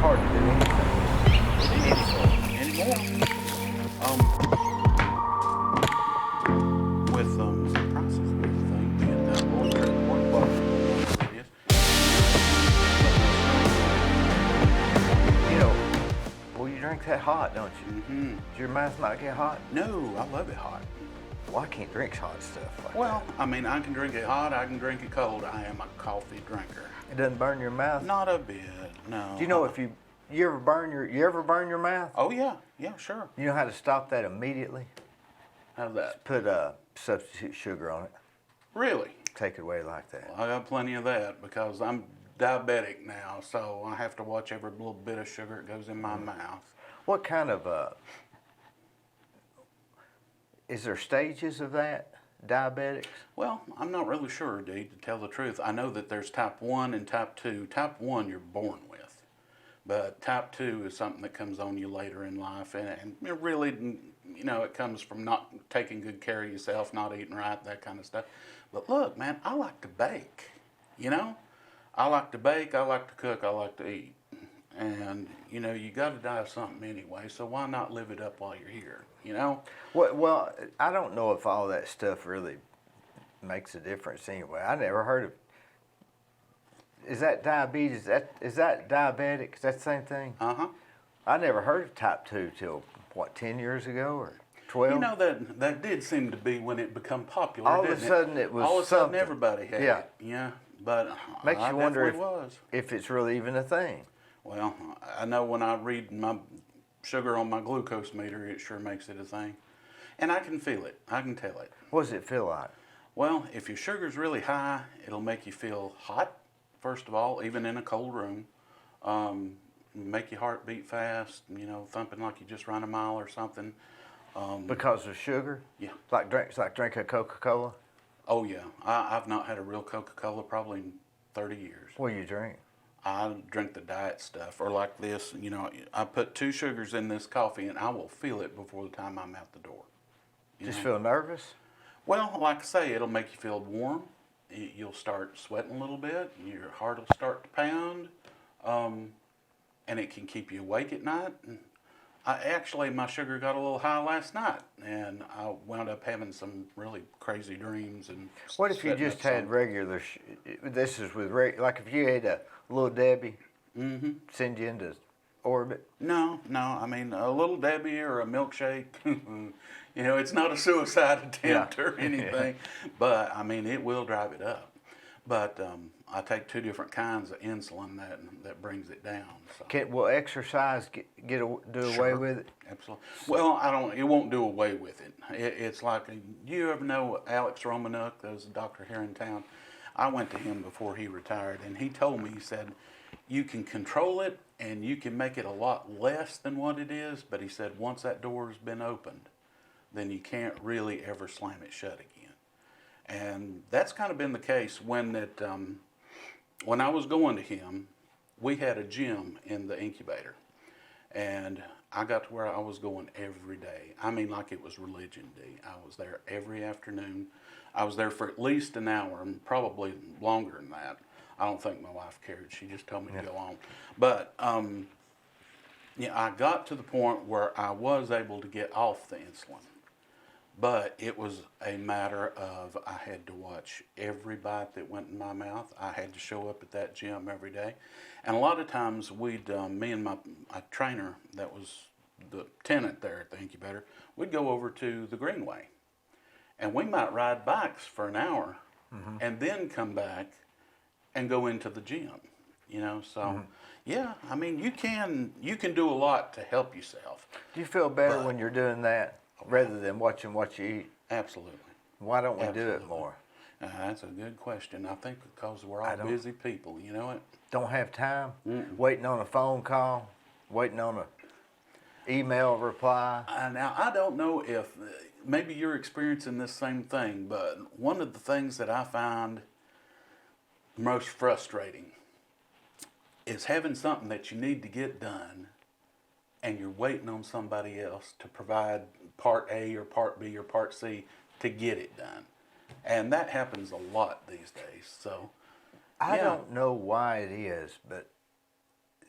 hard to do anything. It is anymore. With prices and everything being going through what it is. You know, well, you drink that hot, don't you? Mm-hmm. Does your mouth not get hot? No, I love it hot. Well, I can't drink hot stuff like Well, I mean, I can drink it hot, I can drink it cold. I am a coffee drinker. that. It doesn't burn your mouth? Not a bit, no. Do you know if you ever burn your mouth? Oh yeah, sure. You know how to stop that immediately? How's that? Put substitute sugar on it. Really? Take it away like that. Well, I got plenty of that because I'm diabetic now, so I have to watch every little bit of sugar that goes in my mouth. What kind of is there stages of that, diabetics? Well, I'm not really sure, Dee, to tell the truth. I know that there's type 1 and type 2. Type 1 you're born with, but type 2 is something that comes on you later in life, and it really, you know, it comes from not taking good care of yourself, not eating right, that kind of stuff. But look, man, I like to bake, you know? I like to bake, I like to cook, I like to eat. And, you know, you got to die of something anyway, so why not live it up while you're here, you know? Well, I don't know if all that stuff really makes a difference anyway. I never heard of. Is that diabetes? Is that diabetic? Is that the same thing? Uh-huh. I never heard of type 2 till, what, 10 years ago or 12? You know, that did seem to be when it became popular, all of didn't a sudden it was all of a sudden something. everybody had Yeah. it. Yeah. But Makes I you wonder definitely was. if it's really even a thing. Well, I know when I read my sugar on my glucose meter, it sure makes it a thing. And I can feel it. I can tell it. What does it feel like? Well, if your sugar's really high, it'll make you feel hot, first of all, even in a cold room. Make your heart beat fast, you know, thumping like you just run a mile or something. Because of sugar? Yeah. It's like drinking Coca-Cola? Oh, yeah. I've not had a real Coca-Cola probably in 30 years. What do you drink? I drink the diet stuff, or like this, you know, I put 2 sugars in this coffee and I will feel it before the time I'm out the door. Just feel nervous? Well, like I say, it'll make you feel warm. You'll start sweating a little bit. Your heart will start to pound. And it can keep you awake at night. And my sugar got a little high last night, and I wound up having some really crazy dreams. And What if you just had regular, this is with, like if you had a Little Debbie send you into orbit? No, I mean, a Little Debbie or a milkshake, you know, it's not a suicide attempt or anything, but I mean, it will drive it up. But I take 2 different kinds of insulin that brings it down. So. Will exercise do away with it? Absolutely. Well, it won't do away with it. It's like, you ever know Alex Romanuk? There's a doctor here in town. I went to him before he retired, and he told me, he said, you can control it and you can make it a lot less than what it is, but he said once that door has been opened, then you can't really ever slam it shut again. And that's kind of been the case when I was going to him. We had a gym in the incubator, and I got to where I was going every day. I mean, like it was religion, Dee. I was there every afternoon. I was there for at least an hour, and probably longer than that. I don't think my wife cared. She just told me to go on. But I got to the point where I was able to get off the insulin. But it was a matter of I had to watch every bite that went in my mouth. I had to show up at that gym every day. And a lot of times me and my trainer that was the tenant there at the incubator, we'd go over to the Greenway. And we might ride bikes for an hour and then come back and go into the gym. You know, so yeah, I mean, you can do a lot to help yourself. Do you feel better when you're doing that? Rather than watching what you eat? Absolutely. Why don't we do it more? That's a good question. I think because we're all busy people, you know it? Don't have time? Waiting on a phone call? Waiting on an email reply? Now, I don't know if maybe you're experiencing this same thing, but one of the things that I find most frustrating is having something that you need to get done and you're waiting on somebody else to provide part A or part B or part C to get it done. And that happens a lot these days. So I don't know why it is, but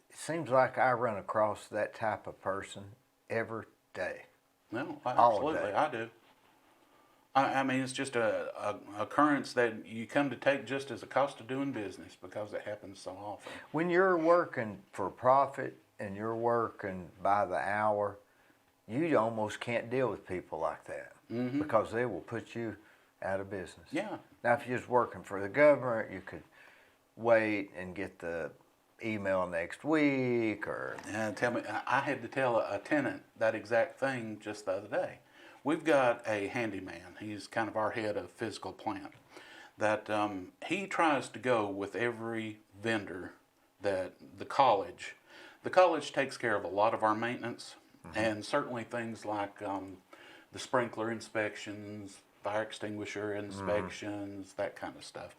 it seems like I run across that type of person every day. No, All absolutely, day. I do. I mean, it's just a occurrence that you come to take just as a cost of doing business because it happens so often. When you're working for profit and you're working by the hour, you almost can't deal with people like that because they will put you out of business. Yeah. Now, if you're just working for the government, you could wait and get the email next week or. And tell me, I had to tell a tenant that exact thing just the other day. We've got a handyman. He's kind of our head of physical plant. That he tries to go with every vendor that the college takes care of a lot of our maintenance, and certainly things like the sprinkler inspections, fire extinguisher inspections, that kind of stuff.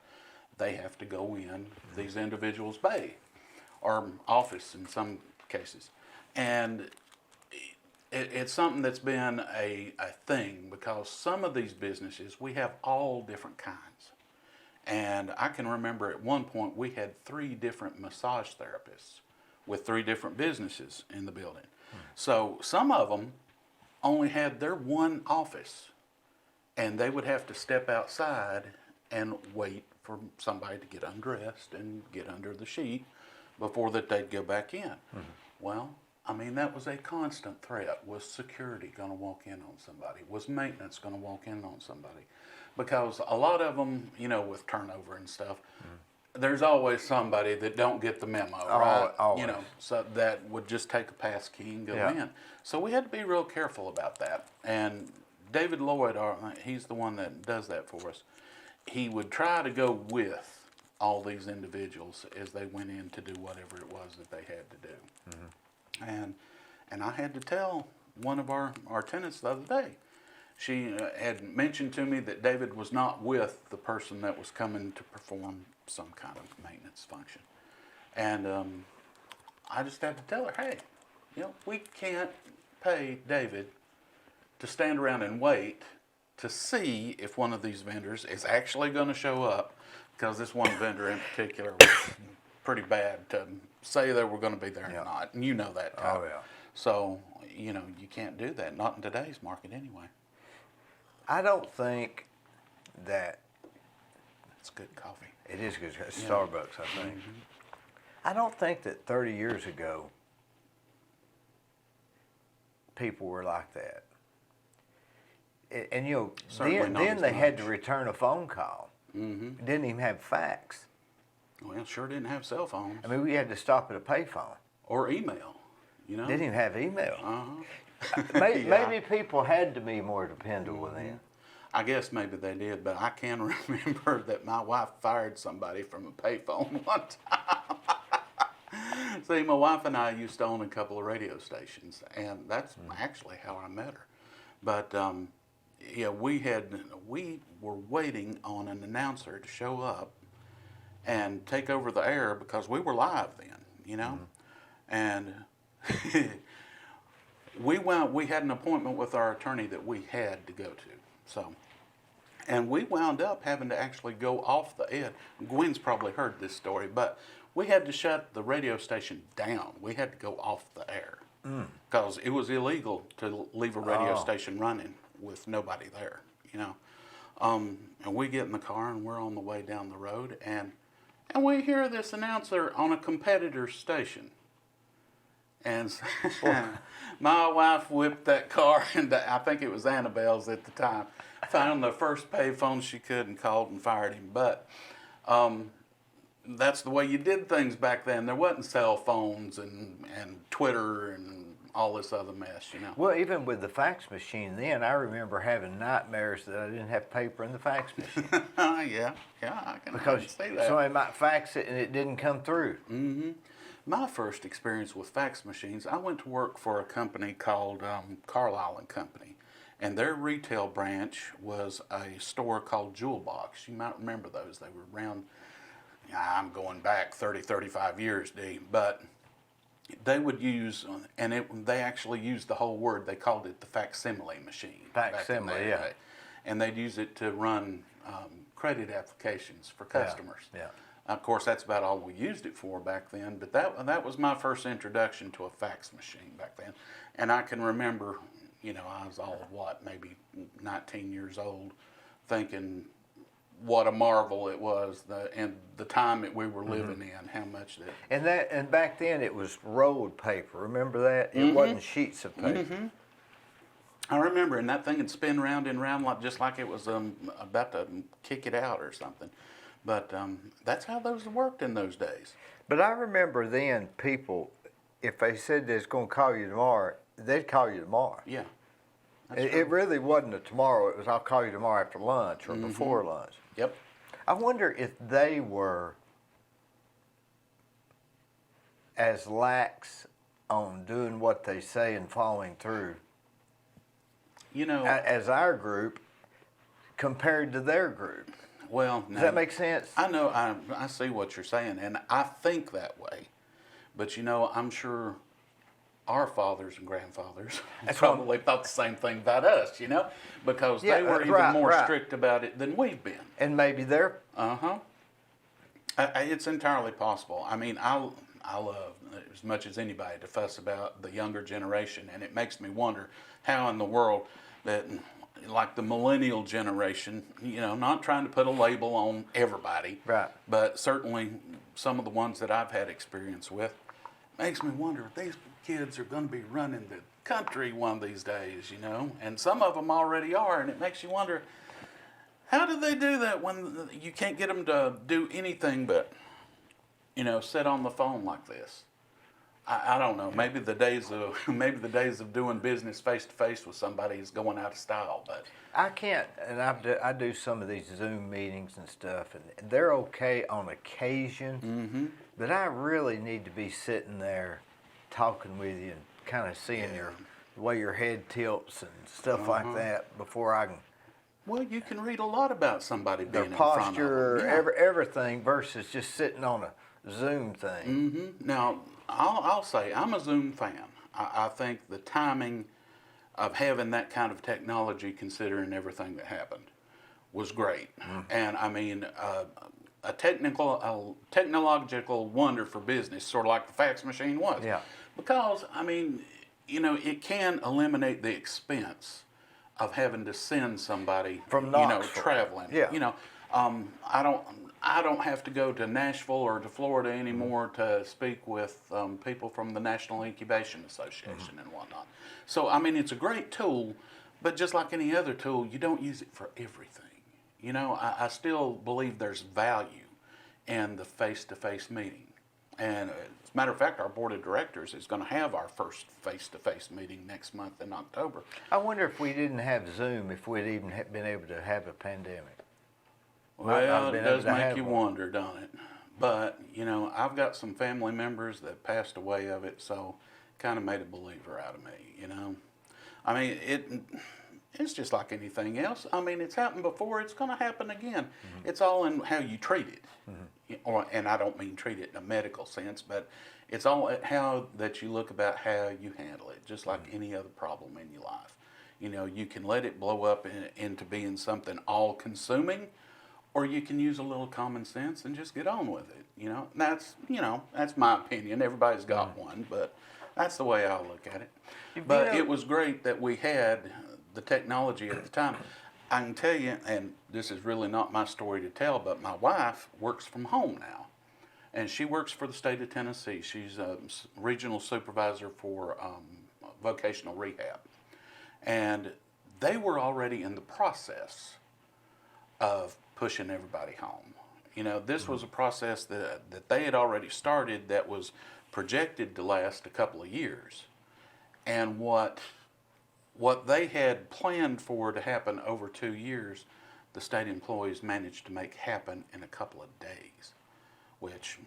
They have to go in these individuals' bay or office in some cases, and it's something that's been a thing because some of these businesses, we have all different kinds. And I can remember at one point we had 3 different massage therapists with 3 different businesses in the building. So some of them only had their one office, and they would have to step outside and wait for somebody to get undressed and get under the sheet before that they'd go back in. Well, I mean, that was a constant threat. Was security going to walk in on somebody? Was maintenance going to walk in on somebody? Because a lot of them, you know, with turnover and stuff, there's always somebody that don't get the memo, right? Always. You know, so that would just take a pass key and go in. So we had to be real careful about that. And David Lloyd, he's the one that does that for us. He would try to go with all these individuals as they went in to do whatever it was that they had to do. And I had to tell one of our tenants the other day. She had mentioned to me that David was not with the person that was coming to perform some kind of maintenance function. And I just had to tell her, hey, you know, we can't pay David to stand around and wait to see if one of these vendors is actually going to show up, because this one vendor in particular was pretty bad to say they were going to be there or not, and you know that type. Oh, yeah. So, you know, you can't do that, not in today's market anyway. I don't think that It's good coffee. it is good. It's Starbucks, I think. I don't think that 30 years ago people were like that. And you know, Certainly not then as they had much. to return a phone call. Didn't even have fax. Well, sure didn't have cell phones I mean, we had to stop at a payphone. or email, you know. Didn't even have email. Uh-huh. Maybe people had to be more dependable then. I guess maybe they did, but I can remember that my wife fired somebody from a payphone one time. See, my wife and I used to own a couple of radio stations, and that's actually how I met her. But yeah, we were waiting on an announcer to show up and take over the air because we were live then, you know, and we had an appointment with our attorney that we had to go to, so. And we wound up having to actually go off the air. Gwen's probably heard this story, but we had to shut the radio station down. We had to go off the air because it was illegal to leave a radio station running with nobody there, you know. And we get in the car and we're on the way down the road, and we hear this announcer on a competitor's station. And my wife whipped that car into, I think it was Annabelle's at the time, found the first payphone she could and called and fired him. But that's the way you did things back then. There wasn't cell phones and Twitter and all this other mess, you know. Well, even with the fax machine then, I remember having nightmares that I didn't have paper in the fax machine. Yeah, I can see that. Somebody might fax it and it didn't come through. My first experience with fax machines, I went to work for a company called Carlisle and Company, and their retail branch was a store called Jewel Box. You might remember those. They were around, I'm going back 30, 35 years, Dee, but they would use, they actually used the whole word, they called it the facsimile machine. Facsimile, yeah. And they'd use it to run credit applications for customers. Yeah. Of course, that's about all we used it for back then. But that was my first introduction to a fax machine back then. And I can remember, I was all maybe 19 years old, thinking what a marvel it was, and the time that we were living in, how much that. And back then it was rolled paper. Remember that? It wasn't sheets of paper. I remember, and that thing would spin round and round just like it was about to kick it out or something. But that's how those worked in those days. But I remember then people, if they said they was going to call you tomorrow, they'd call you tomorrow. Yeah. It really wasn't a tomorrow. It was I'll call you tomorrow after lunch or before lunch. Yep. I wonder if they were as lax on doing what they say and following through as our group compared to their group. Well, does that make sense? I know, I see what you're saying, and I think that way. But I'm sure our fathers and grandfathers probably thought the same thing about us, because they were even more strict about it than we've been. And maybe they're... It's entirely possible. I mean, I love, as much as anybody, to fuss about the younger generation, and it makes me wonder how in the world that, like the millennial generation, not trying to put a label on everybody, right, but certainly some of the ones that I've had experience with, makes me wonder if these kids are going to be running the country one of these days, and some of them already are, and it makes you wonder, how do they do that when you can't get them to do anything but, sit on the phone like this? I don't know. Maybe the days of doing business face to face with somebody is going out of style. But I can't. And I do some of these Zoom meetings and stuff, and they're okay on occasion. But I really need to be sitting there talking with you and kind of seeing the way your head tilts and stuff like that before I can. Well, you can read a lot about somebody being their posture, in front of them. everything, versus just sitting on a Zoom thing. Now, I'll say I'm a Zoom fan. I think the timing of having that kind of technology, considering everything that happened, was great. And I mean, a technological wonder for business, sort of like the fax machine was. Yeah. Because I mean, it can eliminate the expense of having to send somebody from Knoxville, traveling. Yeah. I don't have to go to Nashville or to Florida anymore to speak with people from the National Incubation Association and whatnot. So, I mean, it's a great tool, but just like any other tool, you don't use it for everything. I still believe there's value in the face-to-face meeting. And as a matter of fact, our board of directors is going to have our first face-to-face meeting next month in October. I wonder if we didn't have Zoom, if we'd even been able to have a pandemic. Well, it does make you wonder, don't it? But, I've got some family members that passed away of it, so kind of made a believer out of me, I mean, it's just like anything else. I mean, it's happened before, it's going to happen again. It's all in how you treat it. And I don't mean treat it in a medical sense, but it's all how that you look about how you handle it, just like any other problem in your life. You can let it blow up into being something all-consuming, or you can use a little common sense and just get on with it. That's my opinion. Everybody's got one, but that's the way I look at it. But it was great that we had the technology at the time. I can tell you, and this is really not my story to tell, but my wife works from home now, and she works for the state of Tennessee. She's a regional supervisor for vocational rehab, and they were already in the process of pushing everybody home. This was a process that they had already started that was projected to last a couple of years. And what they had planned for to happen over 2 years, the state employees managed to make happen in a couple of days, which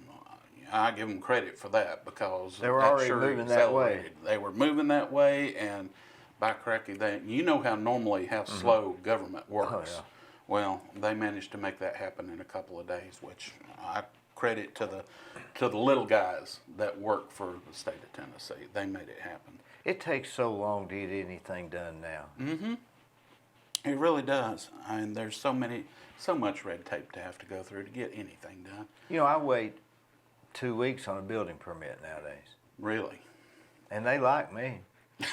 I give them credit for that, because they were already moving that way. They were moving that way, and by cracky, how slow government works. Oh, yeah. Well, they managed to make that happen in a couple of days, which I credit to the little guys that work for the state of Tennessee. They made it happen. It takes so long to get anything done now. It really does. I mean, there's so much red tape to have to go through to get anything done. You know, I wait 2 weeks on a building permit nowadays, Really. and they like me.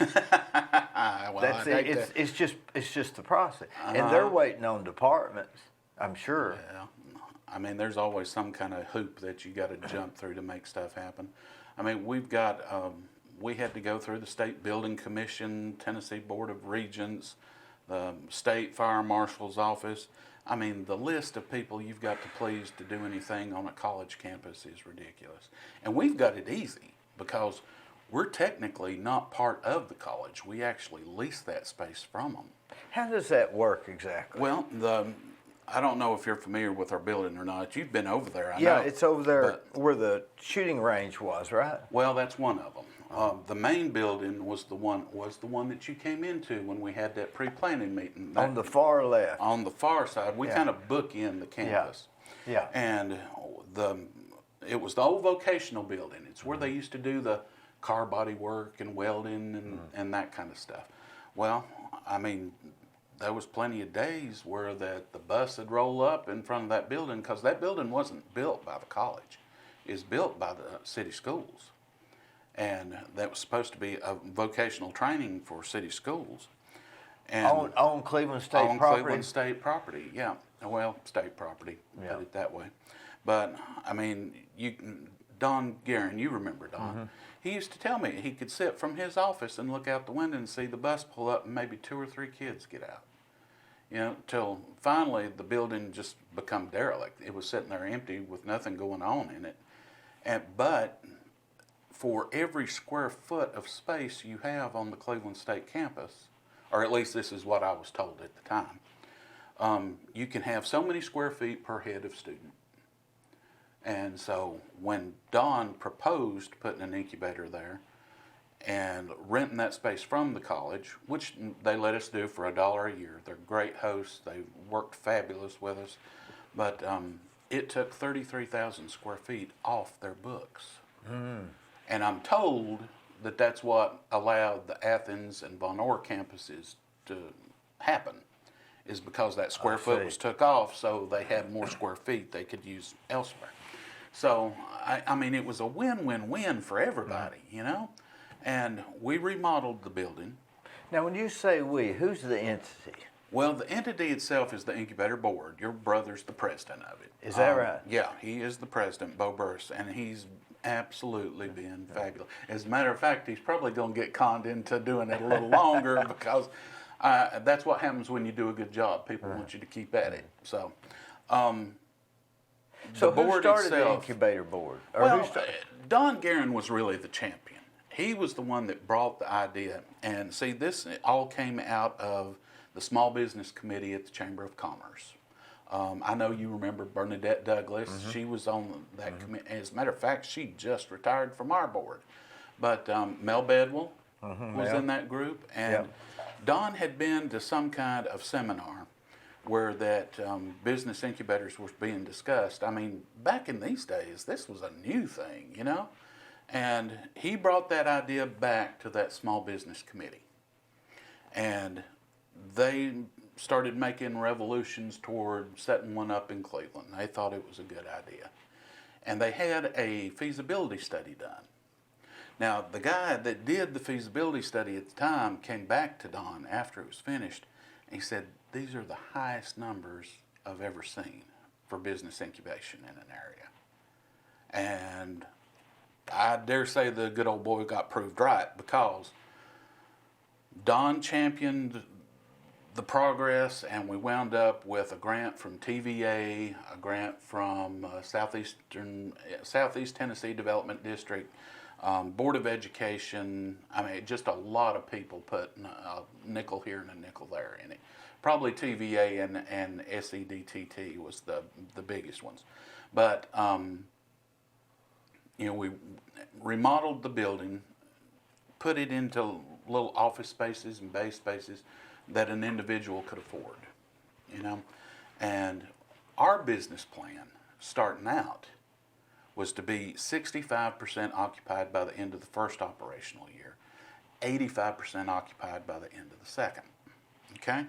Well, That's I it. hate It's just the process, and they're waiting on departments. I'm sure. Yeah. I mean, there's always some kind of hoop that you got to jump through to make stuff happen. I mean, we had to go through the State Building Commission, Tennessee Board of Regents, the State Fire Marshal's office. I mean, the list of people you've got to please to do anything on a college campus is ridiculous. And we've got it easy because we're technically not part of the college. We actually lease that space from them. How does that work exactly? Well, I don't know if you're familiar with our building or not. You've been over there, I know. Yeah, it's over there where the shooting range was, right? Well, that's one of them. The main building was the one that you came into when we had that pre-planning meeting. On the far left. On the far side, we kind of bookend the campus. Yeah. And it was the old vocational building. It's where they used to do the car body work and welding and that kind of stuff. Well, I mean, there was plenty of days where the bus would roll up in front of that building because that building wasn't built by the college. It was built by the city schools. And that was supposed to be a vocational training for city schools. And on Cleveland State property? On Cleveland State property, yeah. Well, state property, put it that way. But, I mean, Don Guerin, you remember Don. He used to tell me he could sit from his office and look out the window and see the bus pull up and maybe 2 or 3 kids get out. You know, till finally the building just become derelict. It was sitting there empty with nothing going on in it. But for every square foot of space you have on the Cleveland State campus, or at least this is what I was told at the time, you can have so many square feet per head of student. And so when Don proposed putting an incubator there and renting that space from the college, which they let us do for $1 a year, they're great hosts, they worked fabulous with us, but it took 33,000 square feet off their books. And I'm told that that's what allowed the Athens and Von Orr campuses to happen, is because that square foot was took off, so they had more square feet they could use elsewhere. So, I mean, it was a win-win-win for everybody, you know? And we remodeled the building. Now, when you say we, who's the entity? Well, the entity itself is the incubator board. Your brother's the president of it. Is that right? Yeah, he is the president, Dee Burris, and he's absolutely been fabulous. As a matter of fact, he's probably going to get conned into doing it a little longer because that's what happens when you do a good job. People want you to keep at it. So, so who started the incubator board? Or well, Don Guerin was really the champion. He was the one that brought the idea. And see, this all came out of the Small Business Committee at the Chamber of Commerce. I know you remember Bernadette Douglas. She was on that committee. As a matter of fact, she just retired from our board. But Mel Bedwell was in that group. And Don had been to some kind of seminar where that business incubators was being discussed. I mean, back in these days, this was a new thing, you know? And he brought that idea back to that Small Business Committee. And they started making revolutions toward setting one up in Cleveland. They thought it was a good idea. And they had a feasibility study done. Now, the guy that did the feasibility study at the time came back to Don after it was finished, and he said, these are the highest numbers I've ever seen for business incubation in an area. And I dare say the good old boy got proved right because Don championed the progress, and we wound up with a grant from TVA, a grant from Southeast Tennessee Development District, Board of Education. I mean, just a lot of people put a nickel here and a nickel there in it. Probably TVA and SEDTT was the biggest ones. But, you know, we remodeled the building, put it into little office spaces and bay spaces that an individual could afford, you know. And our business plan, starting out, was to be 65% occupied by the end of the first operational year, 85% occupied by the end of the second, okay?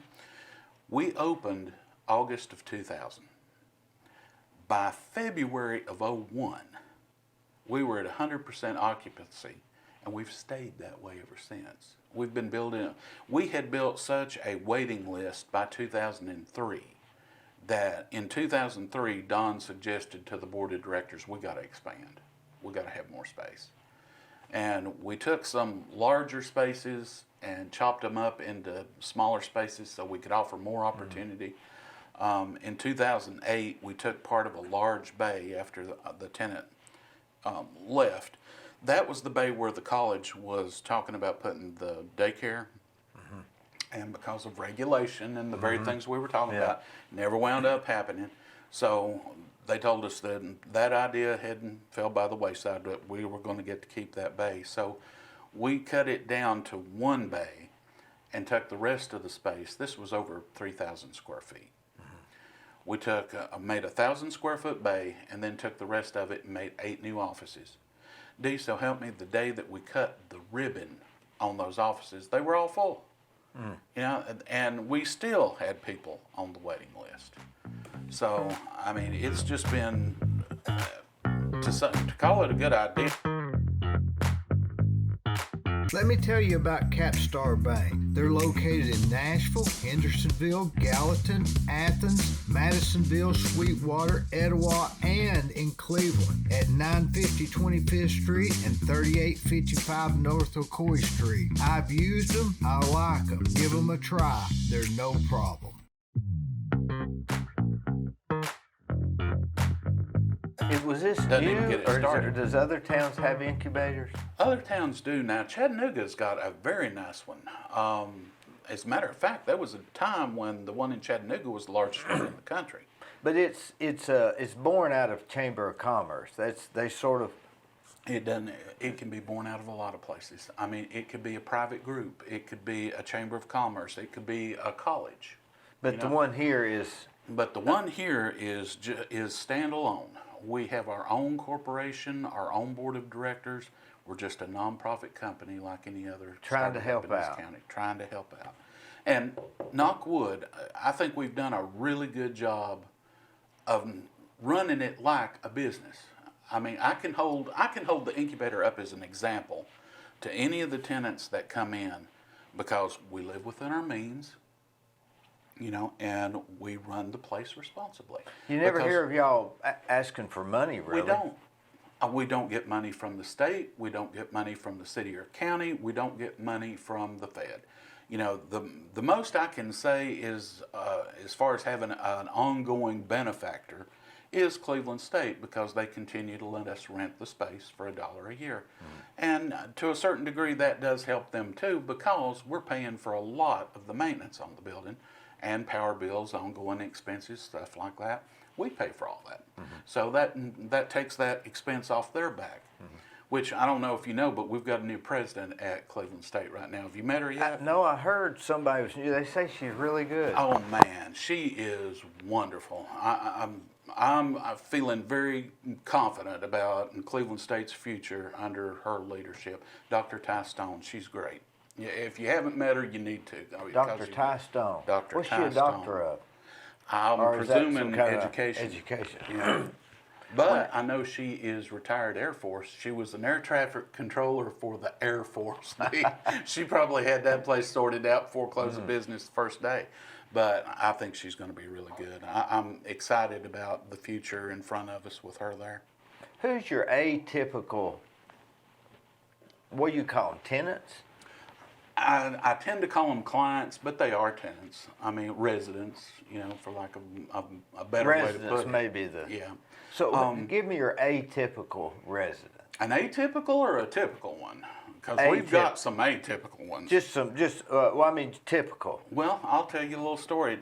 We opened August of 2000. By February of '01, we were at 100% occupancy, and we've stayed that way ever since. We've been building. We had built such a waiting list by 2003 that in 2003, Don suggested to the board of directors, we got to expand. We got to have more space. And we took some larger spaces and chopped them up into smaller spaces so we could offer more opportunity. In 2008, we took part of a large bay after the tenant left. That was the bay where the college was talking about putting the daycare. And because of regulation and the very things we were talking about, never wound up happening. So they told us that that idea hadn't fell by the wayside, but we were going to get to keep that bay. So we cut it down to one bay and took the rest of the space. This was over 3,000 square feet. We took made a 1,000 square foot bay and then took the rest of it and made 8 new offices. Dee, so help me, the day that we cut the ribbon on those offices, they were all full. You know, and we still had people on the waiting list. So, I mean, it's just been, to call it a good idea. Let me tell you about Capstar Bank. They're located in Nashville, Hendersonville, Gallatin, Athens, Madisonville, Sweetwater, Etowah, and in Cleveland at 950 25th Street and 3855 North Ocoee Street. I've used them. I like them. Give them a try. They're no problem. Was this new, or does other towns have incubators? Other towns do now. Chattanooga's got a very nice one. As a matter of fact, there was a time when the one in Chattanooga was the largest one in the country. But it's born out of Chamber of Commerce. They sort of. It doesn't. It can be born out of a lot of places. I mean, it could be a private group. It could be a Chamber of Commerce. It could be a college. But the one here is. But the one here is standalone. We have our own corporation, our own board of directors. We're just a nonprofit company like any other. Trying to help out. County, trying to help out. And knock wood, I think we've done a really good job of running it like a business. I mean, I can hold the incubator up as an example to any of the tenants that come in because we live within our means. You know, and we run the place responsibly. You never hear of y'all asking for money, really. We don't. We don't get money from the state. We don't get money from the city or county. We don't get money from the Fed. You know, the most I can say is, as far as having an ongoing benefactor, is Cleveland State, because they continue to let us rent the space for $1 a year. And to a certain degree, that does help them too, because we're paying for a lot of the maintenance on the building. And power bills, ongoing expenses, stuff like that. We pay for all that. So that takes that expense off their back. Which I don't know if you know, but we've got a new president at Cleveland State right now. Have you met her yet? No, I heard somebody was new. They say she's really good. Oh man, she is wonderful. I'm feeling very confident about Cleveland State's future under her leadership. Dr. Ty Stone, she's great. Yeah, if you haven't met her, you need to. Dr. Ty Stone. Dr. What's Ty she a doctor Stone. of? I'm presuming education. Education. Yeah. But I know she is retired Air Force. She was an air traffic controller for the Air Force. She probably had that place sorted out before close of business the first day. But I think she's going to be really good. I'm excited about the future in front of us with her there. Who's your atypical, what do you call them, tenants? I tend to call them clients, but they are tenants. I mean, residents, you know, for like a better way to put it. Residents may be the... Yeah. So give me your atypical resident. An atypical or a typical one? Because we've got some atypical ones. Well, I mean, typical. Well, I'll tell you a little story,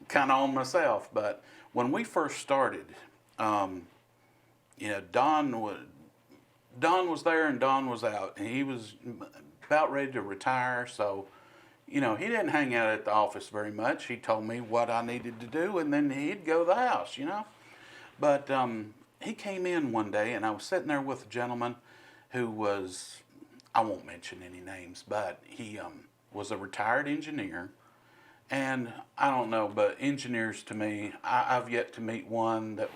kind of on myself. But when we first started, you know, Don was there and Don was out, and he was about ready to retire. So, you know, he didn't hang out at the office very much. He told me what I needed to do, and then he'd go to the house, you know. But he came in one day, and I was sitting there with a gentleman who was, I won't mention any names, but he was a retired engineer, And I don't know, but engineers to me, I've yet to meet one that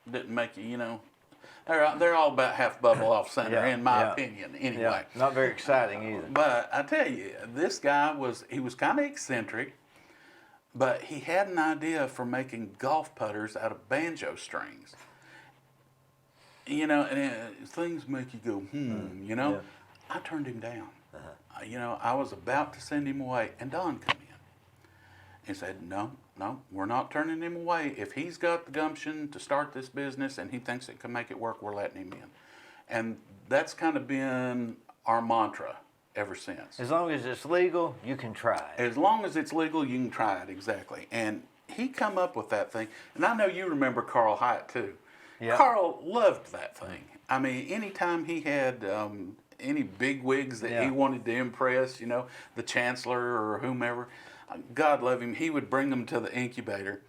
didn't make you, they're all about half bubble off center, in my opinion, anyway. Yeah, not very exciting either. But I tell you, this guy he was kind of eccentric, but he had an idea for making golf putters out of banjo strings. And things make you go, Yeah. I turned him down. I was about to send him away, and Don come in. He said, no, we're not turning him away. If he's got the gumption to start this business and he thinks it can make it work, we're letting him in. And that's kind of been our mantra ever since. As long as it's legal, you can try it. As long as it's legal, you can try it, exactly. And he come up with that thing. And I know you remember Carl Hyatt, too. Yeah. Carl loved that thing. I mean, anytime he had any big wigs that he wanted to impress, the chancellor or whomever, God love him, he would bring them to the incubator.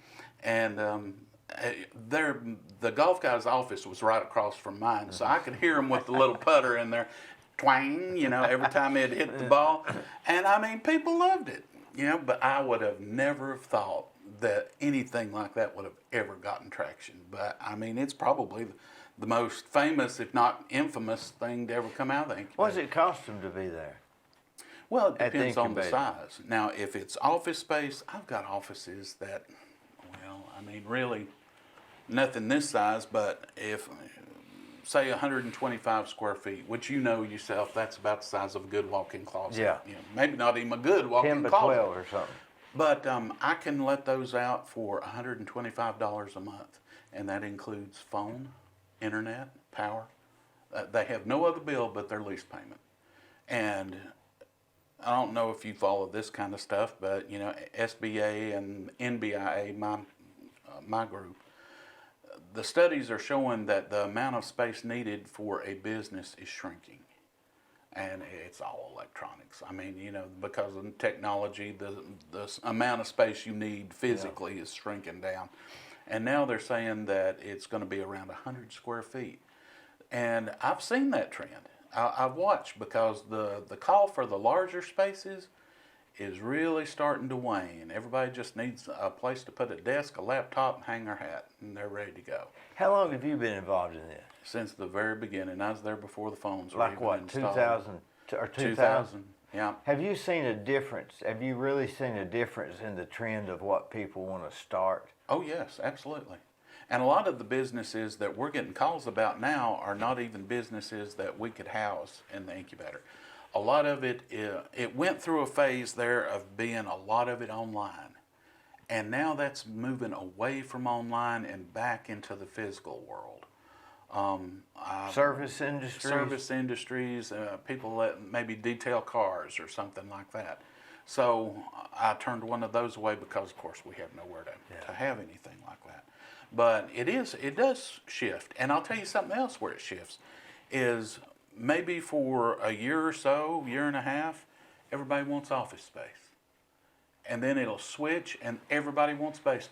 And the golf guy's office was right across from mine, so I could hear him with the little putter in there, twang, every time he'd hit the ball. And I mean, people loved it, but I would have never thought that anything like that would have ever gotten traction. But I mean, it's probably the most famous, if not infamous, thing to ever come out of the incubator. What does it cost them to be there? Well, it depends on the size. Now, if it's office space, I've got offices that, really nothing this size, but if, say, 125 square feet, which yourself, that's about the size of a good walk-in closet. Yeah. Maybe not even a good walk-in 10 by closet. 12 or something. But I can let those out for $125 a month, and that includes phone, internet, power. They have no other bill but their lease payment. And I don't know if you follow this kind of stuff, but SBA and NBIA, my group, the studies are showing that the amount of space needed for a business is shrinking, and it's all electronics. I mean, because of technology, the amount of space you need physically is shrinking down, and now they're saying that it's going to be around 100 square feet, and I've seen that trend. I've watched, because the call for the larger spaces is really starting to wane. Everybody just needs a place to put a desk, a laptop, and hang their hat, and they're ready to go. How long have you been involved in this? Since the very beginning. I was there before the phones were Like even what, installed. 2000 or 2000? 2000, yeah. Have you seen a difference? Have you really seen a difference in the trend of what people want to start? Oh, yes, absolutely. And a lot of the businesses that we're getting calls about now are not even businesses that we could house in the incubator. A lot of it went through a phase there of being a lot of it online. And now that's moving away from online and back into the physical world. Service industries? Service industries, people that maybe detail cars or something like that. So I turned one of those away because, of course, we have nowhere to have anything like that. But it does shift. And I'll tell you something else where it shifts is maybe for a year or so, year and a half, everybody wants office space. And then it'll switch and everybody wants space.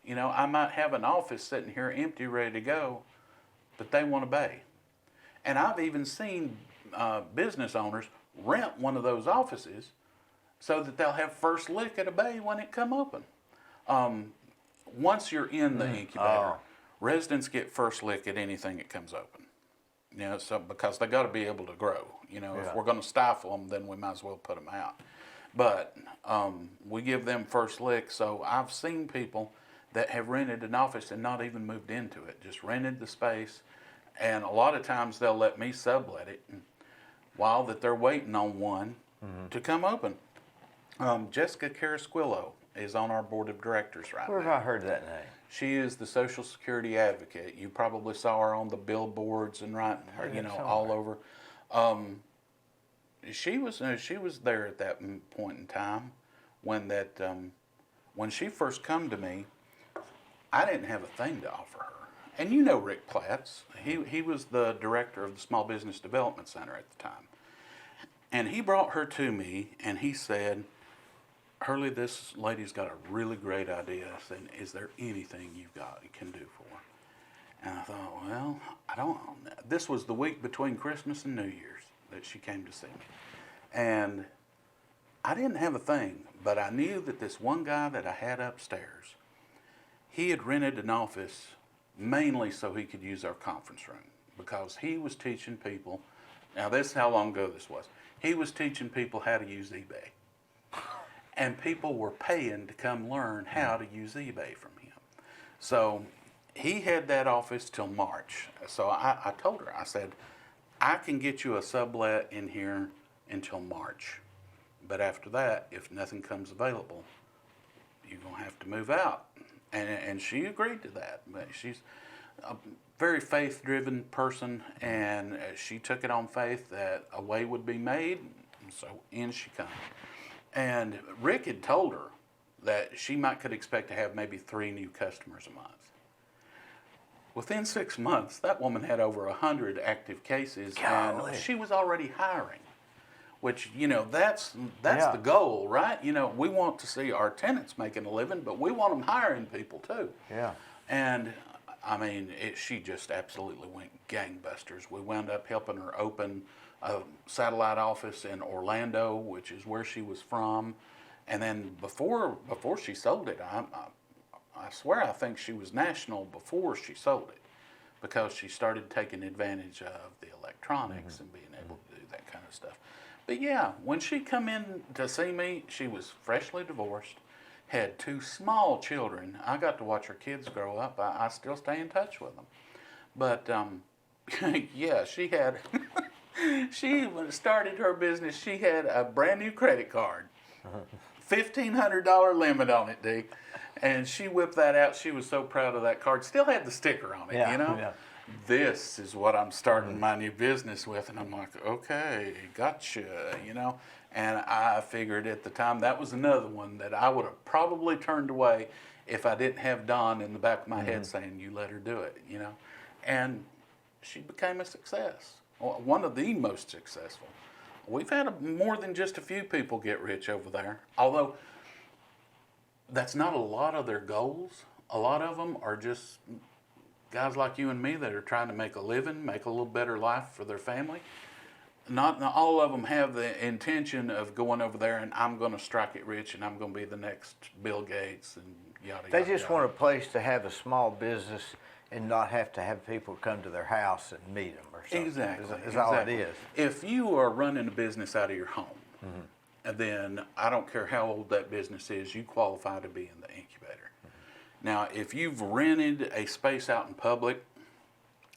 I might have an office sitting here empty, ready to go, but they want a bay. And I've even seen business owners rent one of those offices so that they'll have first lick at a bay when it come open. Once you're in the incubator, residents get first lick at anything that comes open. So because they got to be able to grow. If we're going to stifle them, then we might as well put them out. But we give them first lick. So I've seen people that have rented an office and not even moved into it, just rented the space. And a lot of times they'll let me sublet it while that they're waiting on one to come open. Jessica Carasquillo is on our board of directors right Where now. have I heard that name? She is the Social Security advocate. You probably saw her on the billboards and all over. She was there at that point in time when when she first come to me. I didn't have a thing to offer her. And Rick Platts. He was the director of the Small Business Development Center at the time. And he brought her to me and he said, Hurley, this lady's got a really great idea. I said, is there anything you can do for her? And I thought, well, I don't know. This was the week between Christmas and New Year's that she came to see me. And I didn't have a thing, but I knew that this one guy that I had upstairs, he had rented an office mainly so he could use our conference room because he was teaching people. Now, this is how long ago this was. He was teaching people how to use eBay. And people were paying to come learn how to use eBay from him. So he had that office till March. So I told her, I said, I can get you a sublet in here until March. But after that, if nothing comes available, you're going to have to move out. And she agreed to that. But she's a very faith-driven person, and she took it on faith that a way would be made. So in she comes. And Rick had told her that she could expect to have maybe 3 new customers a month. Within 6 months, that woman had over 100 active cases, Golly. and she was already hiring. Which, that's the goal, right? We want to see our tenants making a living, but we want them hiring people too. Yeah. And I mean, she just absolutely went gangbusters. We wound up helping her open a satellite office in Orlando, which is where she was from. And then before she sold it, I swear I think she was national before she sold it, because she started taking advantage of the electronics and being able to do that kind of stuff. But yeah, when she come in to see me, she was freshly divorced, had 2 small children. I got to watch her kids grow up. I still stay in touch with them. But yeah, she had, when it started her business, she had a brand new credit card, $1,500 limit on it, Dee. And she whipped that out. She was so proud of that card. Still had the sticker on it, Yeah. This is what I'm starting my new business with. And I'm like, okay, gotcha, And I figured at the time that was another one that I would have probably turned away if I didn't have Don in the back of my head saying, you let her do it, And she became a success, one of the most successful. We've had more than just a few people get rich over there, although that's not a lot of their goals. A lot of them are just guys like you and me that are trying to make a living, make a little better life for their family. Not all of them have the intention of going over there and I'm going to strike it rich and I'm going to be the next Bill Gates and yada, They yada, just yada. want a place to have a small business and not have to have people come to their house and meet them or something. Exactly. Is all it is. If you are running a business out of your home, and then I don't care how old that business is, you qualify to be in the incubator. Now, if you've rented a space out in public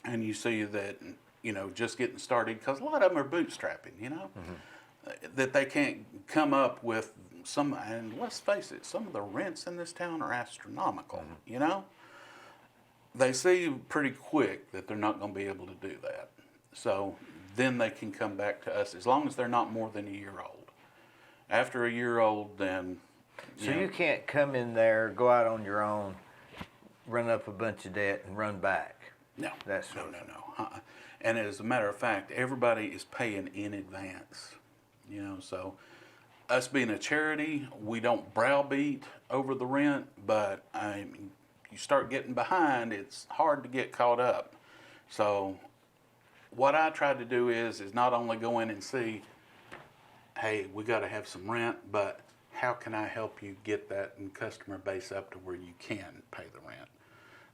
and you see that, just getting started, because a lot of them are bootstrapping, that they can't come up with and let's face it, some of the rents in this town are astronomical, They see pretty quick that they're not going to be able to do that. So then they can come back to us as long as they're not more than a year old. After a year old, then... So you can't come in there, go out on your own, run up a bunch of debt, and run back. No. That's No. And as a matter of fact, everybody is paying in advance. So us being a charity, we don't browbeat over the rent, but you start getting behind, it's hard to get caught up. So what I try to do is not only go in and see, hey, we got to have some rent, but how can I help you get that customer base up to where you can pay the rent?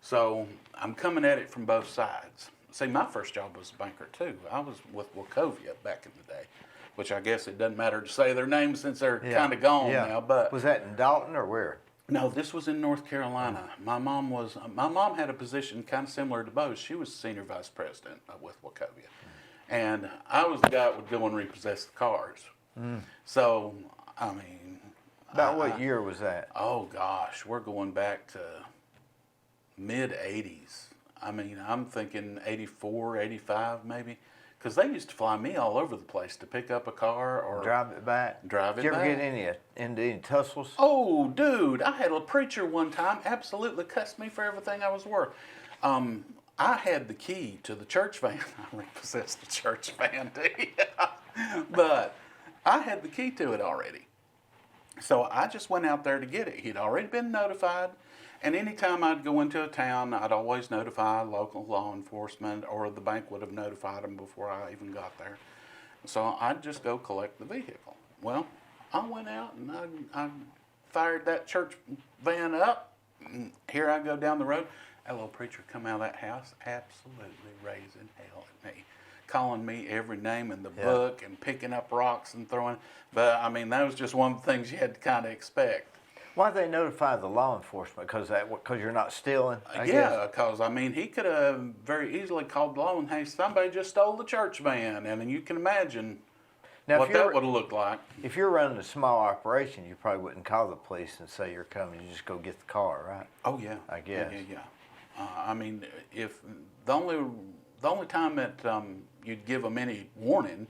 So I'm coming at it from both sides. See, my first job was a banker too. I was with Wachovia back in the day, which I guess it doesn't matter to say their names since they're kind of gone now. But was that in Dalton or where? No, this was in North Carolina. My mom had a position kind of similar to Bo's. She was senior vice president with Wachovia. And I was the guy that would go and repossess the cars. So, About what year was that? Oh gosh, we're going back to mid-'80s. I'm thinking 84, 85 maybe. Because they used to fly me all over the place to pick up a car or drive it back. Did you ever get into any tussles? Oh, dude, I had a preacher one time absolutely cussed me for everything I was worth. I had the key to the church van. I repossessed the church van, but I had the key to it already. So I just went out there to get it. He'd already been notified. And anytime I'd go into a town, I'd always notify local law enforcement, or the bank would have notified them before I even got there. So I'd just go collect the vehicle. Well, I went out and I fired that church van up. And here I go down the road. That little preacher come out of that house, absolutely raising hell at me, calling me every name in the book and picking up rocks and throwing. But I mean, that was just one of the things you had to kind of expect. Why they notify the law enforcement? Because you're not stealing. I guess. Yeah, because I mean, he could have very easily called the law and, hey, somebody just stole the church van, and then you can imagine Now, what that would have looked like. If you're running a small operation, you probably wouldn't call the police and say you're coming. You just go get the car, right? Oh yeah, I guess. Yeah. I mean, if the only time that you'd give them any warning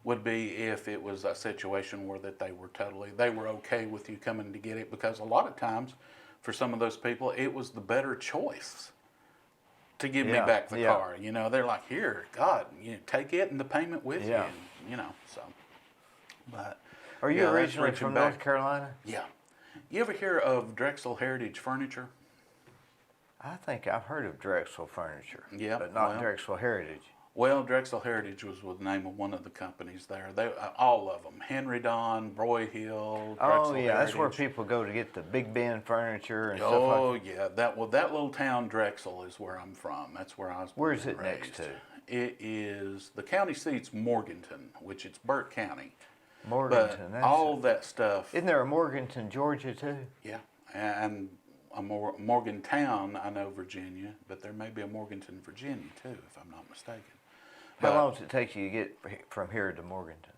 would be if it was a situation where that they were okay with you coming to get it, because a lot of times for some of those people it was the better choice to give me back the car. You know, they're like, here, God, take it and the payment with you. And, so. But are you originally from North Carolina? Yeah. You ever hear of Drexel Heritage Furniture? I think I've heard of Drexel Furniture. Yeah, but not Drexel Heritage. Well, Drexel Heritage was the name of one of the companies there. They all of them: Henry Don, Broyhill. Drexel Heritage. That's where people go to get the Big Ben furniture and stuff like that. Oh yeah, that little town Drexel is where I'm from. That's where I was born. Where is it next to? It is the county seat's Morganton, which it's Burt County. Morganton. But all that stuff. Isn't there a Morganton, Georgia too? Yeah, and a Morgantown, I know, Virginia, but there may be a Morganton, Virginia too, if I'm not mistaken. How long does it take you to get from here to Morganton?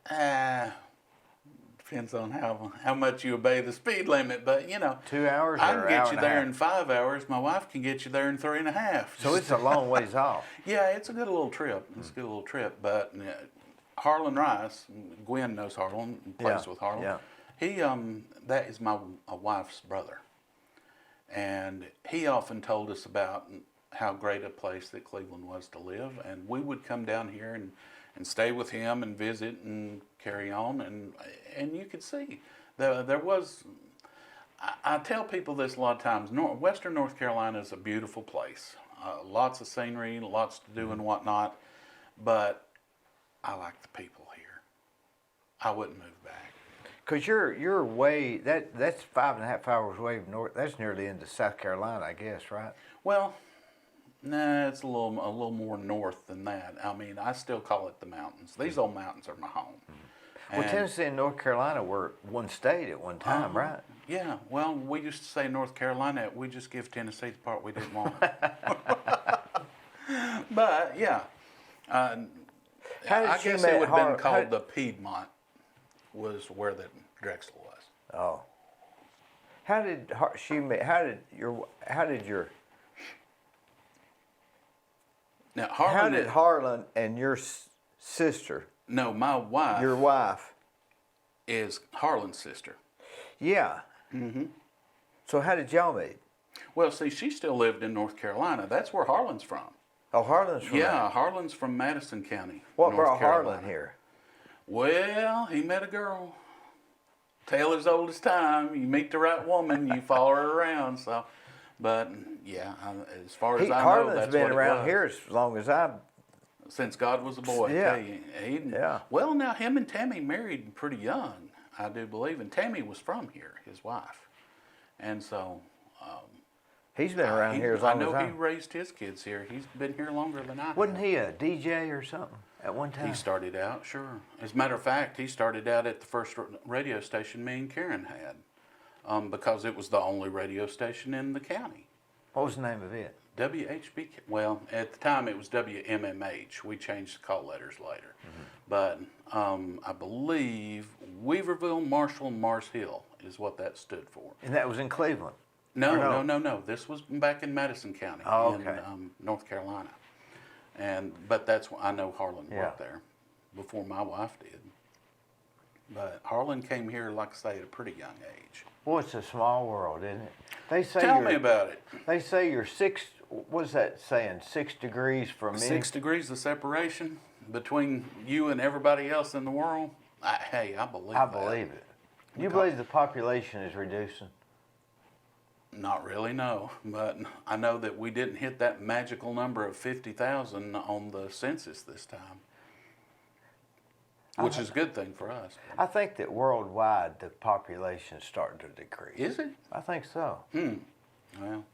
Depends on how much you obey the speed limit, but 2 hours. I can get you there in 5 hours. My wife can get you there in 3.5. So it's a long ways off. Yeah, it's a good little trip. It's a good little trip. But Harlan Rice, Gwen knows Harlan, plays with Harlan. Yeah. He that is my wife's brother, and he often told us about how great a place that Cleveland was to live, and we would come down here and stay with him and visit and carry on, and you could see there was. I tell people this a lot of times. Western North Carolina is a beautiful place, lots of scenery, lots to do and whatnot, but I like the people here. I wouldn't move back. Because you're way that's 5.5 hours away from north. That's nearly into South Carolina, I guess, right? Well, nah, it's a little more north than that. I mean, I still call it the mountains. These old mountains are my home. Well, Tennessee and North Carolina were one state at one time, right? Yeah. Well, we used to say North Carolina. We just give Tennessee the part we didn't want. But yeah, I guess it would have been called the Piedmont. Was where the Drexel was. Oh. How did Harlan and your sister? No, my wife. Your wife is Harlan's sister. Yeah. Mm-hmm. So how did y'all meet? Well, see, she still lived in North Carolina. That's where Harlan's from. Oh, Harlan's from there. Harlan's from Madison County. What brought Harlan here? Well, he met a girl. Tale as old as time. You meet the right woman, you follow her around. So, but yeah, as far as I know, Harlan's that's been what around it was. here as long as since God was a boy. Yeah. Well, now him and Tammy married pretty young, I do believe, and Tammy was from here, his wife, and so. He's been around here as long as I know. He raised his kids here. He's been here longer than I have. Wasn't he a DJ or something at one time? He started out, sure. As a matter of fact, he started out at the first radio station me and Karen had, because it was the only radio station in the county. What was the name of it? WHB. Well, at the time it was WMMH. We changed the call letters later. Mm-hmm. But I believe Weaverville, Marshall, Mars Hill is what that stood for. And that was in Cleveland? No. This was back in Madison County, in North Carolina. But that's I know Harlan worked there before my wife did. But Harlan came here, like I say, at a pretty young age. Well, it's a small world, isn't it? They say Tell me about it. They say you're what's that saying? 6 degrees from 6 degrees of separation between you and everybody else in the world. I believe that. I believe it. You believe the population is reducing? Not really, no. But I know that we didn't hit that magical number of 50,000 on the census this time. which is a good thing for us. I think that worldwide the population's starting to decrease. Is it? I think so. Well,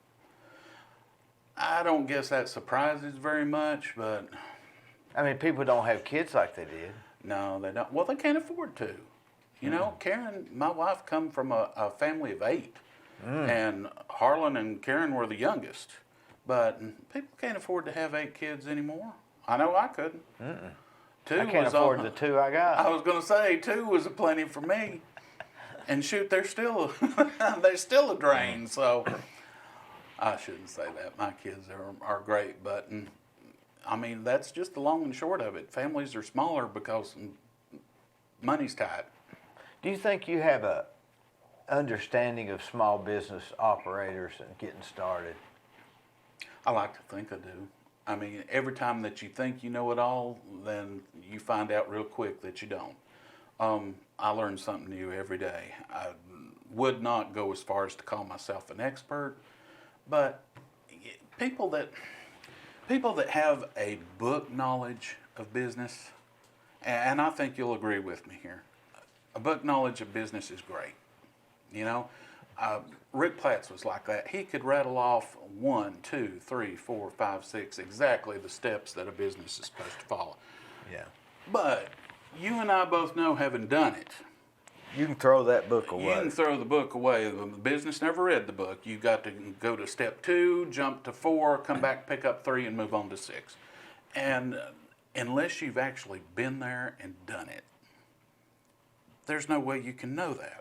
I don't guess that surprises very much, but I mean, people don't have kids like they did. no, they don't. Well, they can't afford to. You know, Karen, my wife, come from a family of 8, and Harlan and Karen were the youngest. But people can't afford to have 8 kids anymore. I know I couldn't. 2 I can't was afford the 2 I got. I was going to say 2 was a plenty for me. And shoot, they're still a drain. So I shouldn't say that. My kids are great, but I mean that's just the long and short of it. Families are smaller because money's tight. Do you think you have a understanding of small business operators and getting started? I like to think I do. I mean, every time that you think you know it all, then you find out real quick that you don't. I learn something new every day. I would not go as far as to call myself an expert, but people that have a book knowledge of business, and I think you'll agree with me here, a book knowledge of business is great. You know, Rick Platts was like that. He could rattle off 1, 2, 3, 4, 5, 6, exactly the steps that a business is supposed to follow. Yeah. But you and I both know, having done it, You can throw that book away. you can throw the book away. The business never read the book. You got to go to step 2, jump to 4, come back, pick up 3, and move on to 6. And unless you've actually been there and done it, there's no way you can know that.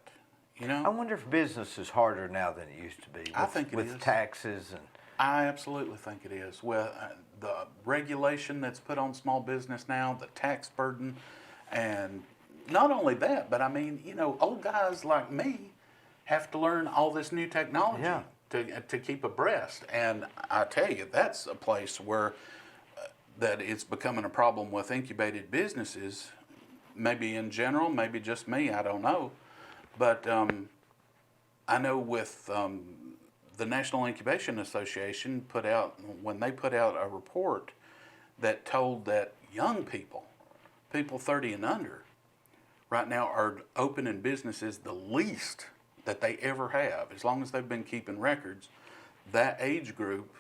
You know? I wonder if business is harder now than it used to be. I think it with is. taxes and. I absolutely think it is. Well, the regulation that's put on small business now, the tax burden, and not only that, but I mean, you know, old guys like me have to learn all this new technology Yeah. to keep abreast. And I tell you, that's a place where that it's becoming a problem with incubated businesses. Maybe in general, maybe just me, I don't know. But I know with the National Incubation Association when they put out a report that told that young people 30 and under, right now are opening businesses the least that they ever have. As long as they've been keeping records, that age group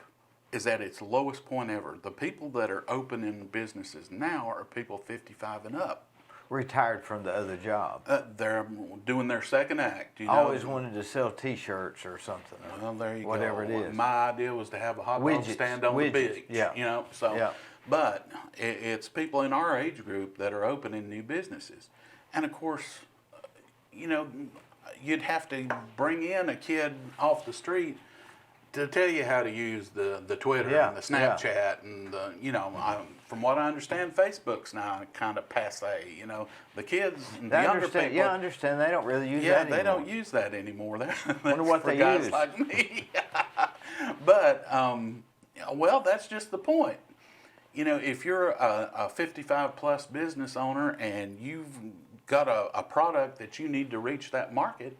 is at its lowest point ever. The people that are opening businesses now are people 55 and up. Retired from the other job. They're doing their second act. You know? Always wanted to sell T-shirts or something. Well, there you whatever go. it is. My idea was to have a hot dog stand on the beach. Yeah. You know, so. Yeah. But it's people in our age group that are opening new businesses, and of course, you know, you'd have to bring in a kid off the street to tell you how to use the Twitter and the Snapchat and the, you know, from what I understand, Facebook's now kind of passe. You know, the kids and the younger people. Yeah, I understand. They don't really use that anymore. Yeah, they don't use that anymore. Wonder what for they guys use. like me. But well, that's just the point. You know, if you're a 55 plus business owner and you've got a product that you need to reach that market,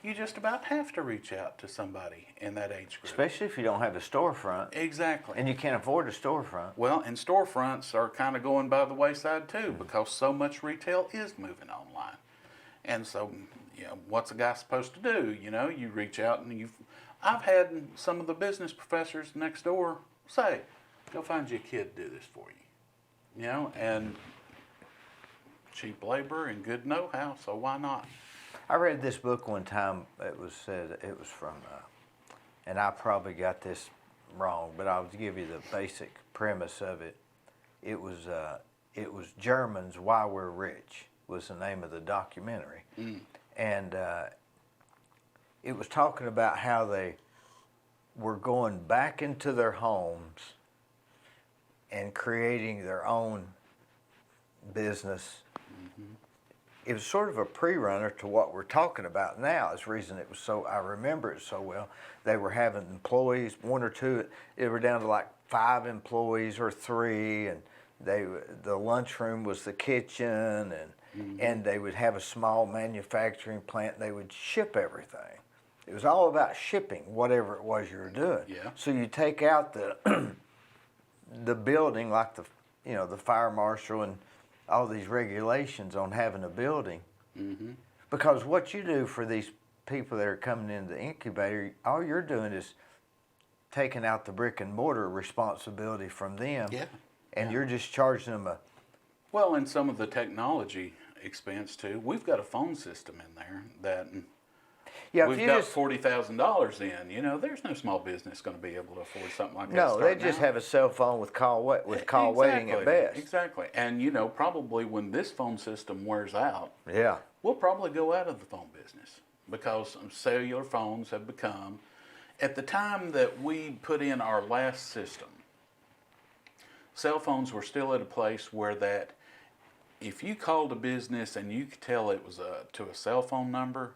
you just about have to reach out to somebody in that age group. Especially if you don't have a storefront. Exactly. And you can't afford a storefront. Well, and storefronts are kind of going by the wayside too, because so much retail is moving online. And so, you know, what's a guy supposed to do? You know, you reach out and I've had some of the business professors next door say, go find you a kid to do this for you. You know, and cheap labor and good know-how, so why not? I read this book one time. It was from, and I probably got this wrong, but I'll give you the basic premise of it. It was Germans, Why We're Rich was the name of the documentary, and it was talking about how they were going back into their homes and creating their own business. It was sort of a pre-runner to what we're talking about now. Is the reason it was so, I remember it so well. They were having employees, 1 or 2, it were down to like 5 employees or 3, and the lunchroom was the kitchen, and they would have a small manufacturing plant. They would ship everything. It was all about shipping, whatever it was you were doing. Yeah. So you take out the building, like the fire marshal and all these regulations on having a building. Mm-hmm. Because what you do for these people that are coming into the incubator, all you're doing is taking out the brick and mortar responsibility from them. Yeah. And you're just charging them a... Well, and some of the technology expense too. We've got a phone system in there that we've got $40,000 in. You know, there's no small business going to be able to afford something like that. No, they just have a cell phone with call waiting at best. Exactly. And you know, probably when this phone system wears out, Yeah. we'll probably go out of the phone business because cellular phones have become, at the time that we put in our last system, cell phones were still at a place where that if you called a business and you could tell it was to a cell phone number,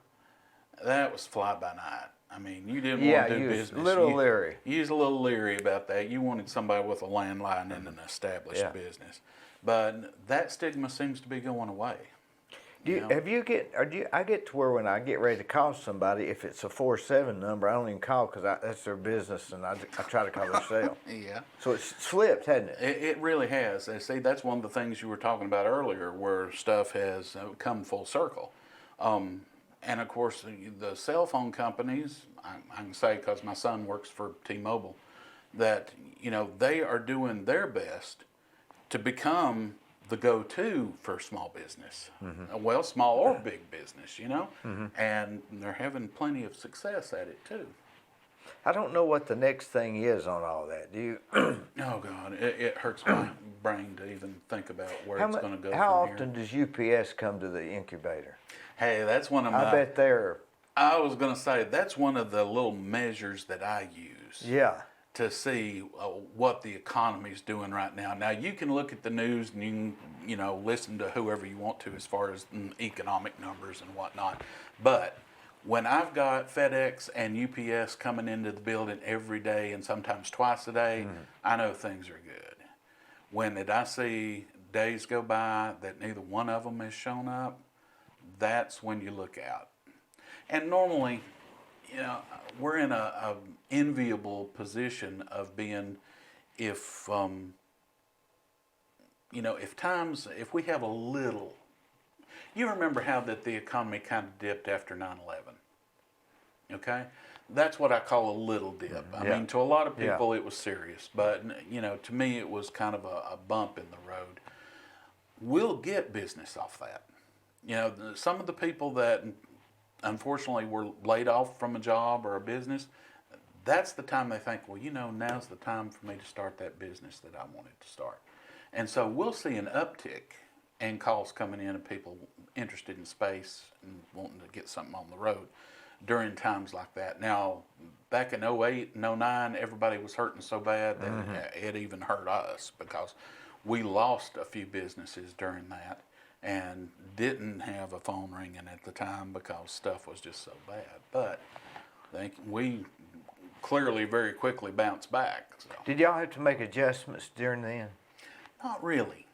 that was fly by night. I mean, you didn't want to do business. Yeah, you was a little leery. You was a little leery about that. You wanted somebody with a landline in an established business. But that stigma seems to be going away. I get to where when I get ready to call somebody, if it's a 4-7 number, I don't even call because that's their business, and I try to call their cell. Yeah. So it's flipped, hasn't it? It really has. And see, that's one of the things you were talking about earlier, where stuff has come full circle. And of course, the cell phone companies, I can say because my son works for T-Mobile, that you know they are doing their best to become the go-to for small business. Mm-hmm. Well, small or big business, you know, and they're having plenty of success at it too. I don't know what the next thing is on all that. Do you? Oh God, it hurts my brain to even think about where it's going to go. How from often here. does UPS come to the incubator? Hey, that's one of my. I bet they're. I was going to say that's one of the little measures that I use. Yeah. To see what the economy's doing right now. Now you can look at the news and you can, listen to whoever you want to as far as economic numbers and whatnot. But when I've got FedEx and UPS coming into the building every day and sometimes twice a day, I know things are good. When did I see days go by that neither one of them has shown up? That's when you look out. And normally, we're in a enviable position of being, if we have a little, you remember how that the economy kind of dipped after 9/11, okay? That's what I call a little dip. I mean, to a lot of people it was serious, but, to me it was kind of a bump in the road. We'll get business off that. Some of the people that unfortunately were laid off from a job or a business, that's the time they think, well, now's the time for me to start that business that I wanted to start. And so we'll see an uptick in calls coming in of people interested in space and wanting to get something on the road during times like that. Now, back in 08 and 09, everybody was hurting so bad that it even hurt us because we lost a few businesses during that and didn't have a phone ringing at the time because stuff was just so bad. But we clearly very quickly bounced back. So. Did y'all have to make adjustments during then? Not really.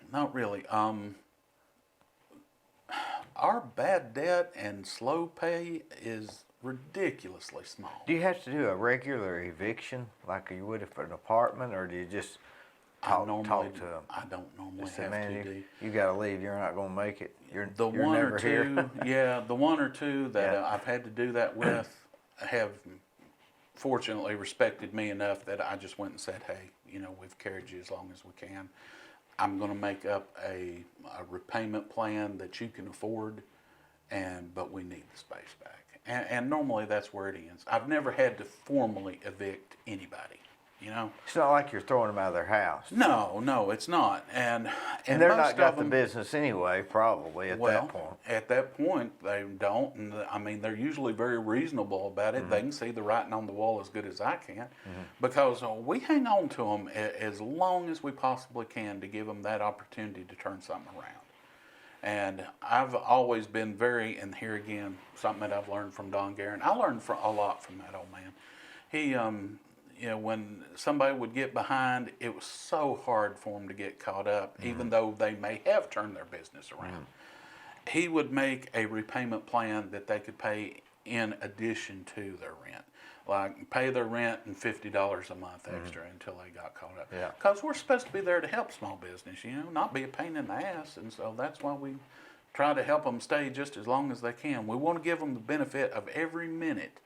Our bad debt and slow pay is ridiculously small. Do you have to do a regular eviction like you would for an apartment, or do you just talk to them? I don't normally say, have man, to. You got to leave. You're not going to make it. You're the you're one never or two. Here. Yeah, the one or two that I've had to do that with have fortunately respected me enough that I just went and said, hey, we've carried you as long as we can. I'm going to make up a repayment plan that you can afford, but we need the space back. And normally that's where it ends. I've never had to formally evict anybody. It's not like you're throwing them out of their house. No, it's not. And they're most not got of them, the business anyway, probably at that point. At that point, they don't. And I mean, they're usually very reasonable about it. They can see the writing on the wall as good as I can, because we hang on to them as long as we possibly can to give them that opportunity to turn something around. And I've always been and here again, something that I've learned from Don Guerin. I learned a lot from that old man. He, when somebody would get behind, it was so hard for them to get caught up, even though they may have turned their business around. He would make a repayment plan that they could pay in addition to their rent. like pay their rent and $50 a month extra until they got caught up. Yeah. Because we're supposed to be there to help small business, not be a pain in the ass. And so that's why we try to help them stay just as long as they can. We want to give them the benefit of every minute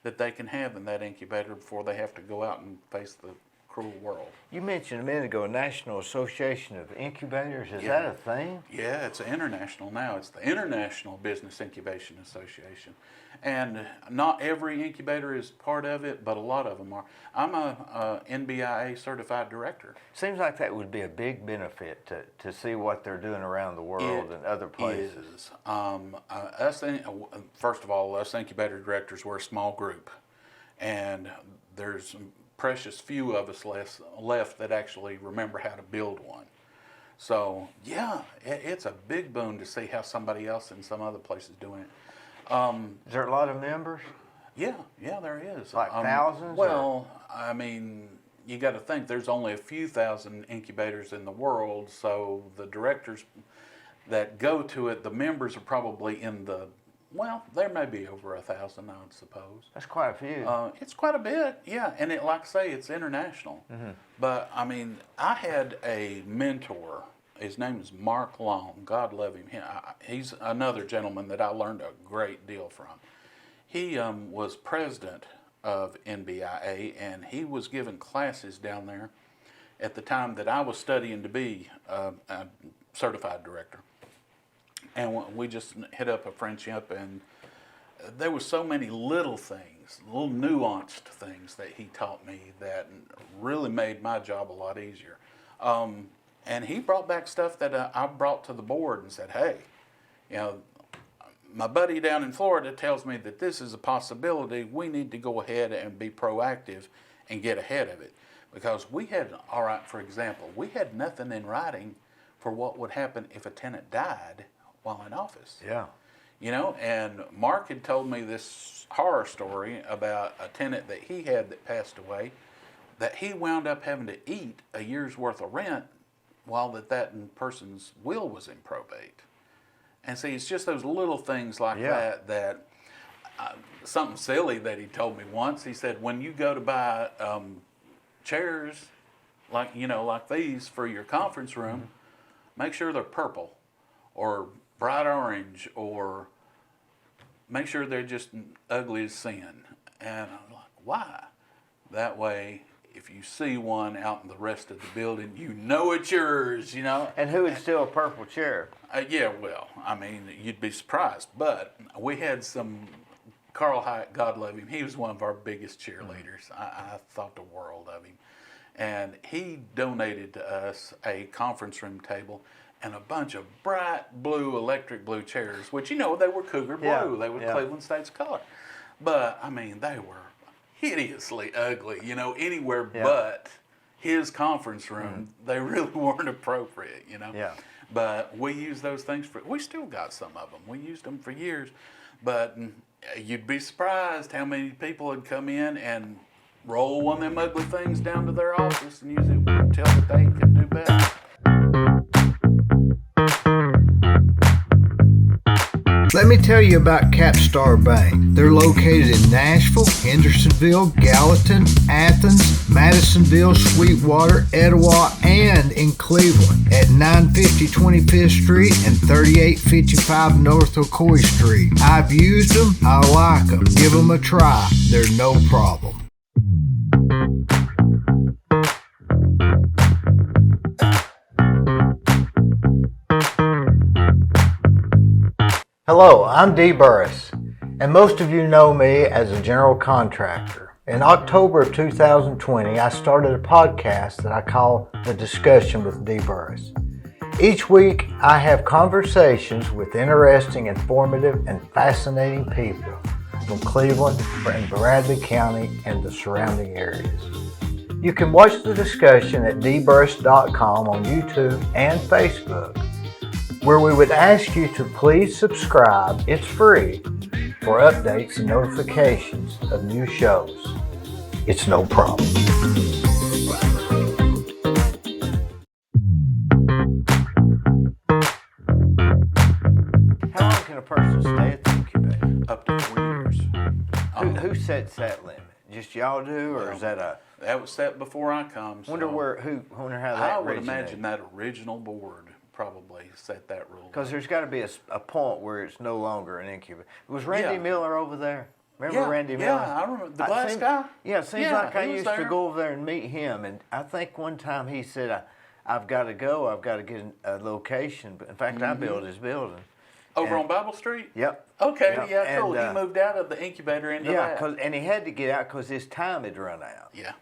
that they can have in that incubator before they have to go out and face the cruel world. You mentioned a minute ago National Association of Incubators. Is that a thing? Yeah, it's international now. It's the International Business Incubation Association. And not every incubator is part of it, but a lot of them are. I'm a NBIA certified director. Seems like that would be a big benefit to see what they're doing around the world and other places. First of all, us incubator directors, we're a small group. And there's precious few of us left that actually remember how to build one. So, yeah, it's a big boon to see how somebody else in some other place is doing it. Is there a lot of members? Yeah, there is. Like thousands? Well, I mean, you got to think there's only a few thousand incubators in the world, so the directors that go to it, the members are probably in the, well, there may be over 1,000, I would suppose. That's quite a few. It's quite a bit, yeah. And like I say, it's international. But, I mean, I had a mentor. His name is Mark Long. God love him. He's another gentleman that I learned a great deal from. He was president of NBIA, and he was giving classes down there at the time that I was studying to be a certified director. And we just hit up a friendship, and there was so many little things, little nuanced things that he taught me that really made my job a lot easier. And he brought back stuff that I brought to the board and said, hey, my buddy down in Florida tells me that this is a possibility. We need to go ahead and be proactive and get ahead of it. Because we had, all right, for example, we had nothing in writing for what would happen if a tenant died while in office. Yeah. And Mark had told me this horror story about a tenant that he had that passed away, that he wound up having to eat a year's worth of rent while that person's will was in probate. And see, it's just those little things like that something silly that he told me once. He said, when you go to buy chairs like these for your conference room, make sure they're purple or bright orange, or make sure they're just ugly as sin. And I'm like, why? That way, if you see one out in the rest of the building, you know it's yours, And who would steal a purple chair? Yeah, well, I mean, you'd be surprised. But we had Carl Hyatt, God love him, he was one of our biggest cheerleaders. I thought the world of him. And he donated to us a conference room table and a bunch of bright blue, electric blue chairs, which, they were Cougar blue. Yeah, They were Cleveland State's color. But, I mean, they were hideously ugly, anywhere but his conference room. They really weren't appropriate, Yeah. But we used those things we still got some of them. We used them for years. But you'd be surprised how many people had come in and roll one of them ugly things down to their office and use it until they could do better. Let me tell you about Capstar Bank. They're located in Nashville, Hendersonville, Gallatin, Athens, Madisonville, Sweetwater, Etowah, and in Cleveland at 950 25th Street and 3855 North Ocoee Street. I've used them. I like them. Give them a try. They're no problem. Hello, I'm Dee Burris, and most of you know me as a general contractor. In October of 2020, I started a podcast that I call The Discussion with Dee Burris. Each week, I have conversations with interesting, informative, and fascinating people from Cleveland and Bradley County and the surrounding areas. You can watch the discussion at dburris.com on YouTube and Facebook, where we would ask you to please subscribe, it's free, for updates and notifications of new shows. It's no problem. How long can a person stay at the incubator? Up to 4 years. Who sets that limit? just y'all do, or is that a? That was set before I come. So Wonder how that I would originated. imagine that original board probably set that rule. Because there's got to be a point where it's no longer an incubator. Was Randy Yeah. Miller over there? Remember Randy Miller? Yeah, I remember the glass guy. Yeah, it seems Yeah, like I he was used to there. go over there and meet him, and I think one time he said, "I've got to go. I've got to get a location." But in fact, I built his building. Over on Bible Street? Yep. Okay, Yep. yeah, cool. And, He moved out of the incubator into Yeah, that. and he had to get out because his time had run out. Yeah.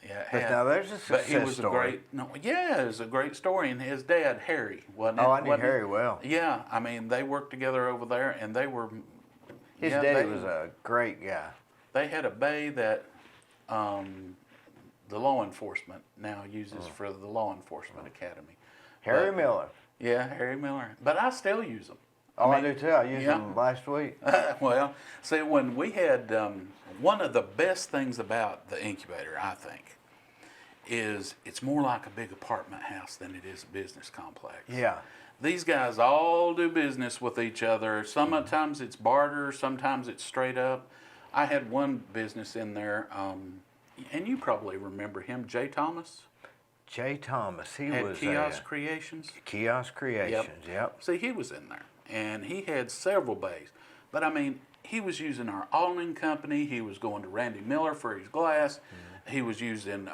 Yeah, it But had. now there's a But success he was story. a great, no, yeah, it was a great story. And his dad, Harry, wasn't it? Oh, I knew Wasn't it? Harry well. Yeah, I mean, they worked together over there, and they were. His daddy was a great guy. They had a bay that the law enforcement now uses for the law enforcement academy. Harry But- Miller. Yeah, Harry Miller. But I still use them. Oh, I do too. I used yeah. him last week. Well, see, when we had one of the best things about the incubator, I think, is it's more like a big apartment house than it is a business complex. Yeah. These guys all do business with each other. Sometimes it's barter, sometimes it's straight up. I had one business in there, and you probably remember him, Jay Thomas. Jay Thomas. He Had was Kiosk Creations. Kiosk Creations. Yep. See, he was in there, and he had several bays. But I mean, he was using our awning company. He was going to Randy Miller for his glass. He was using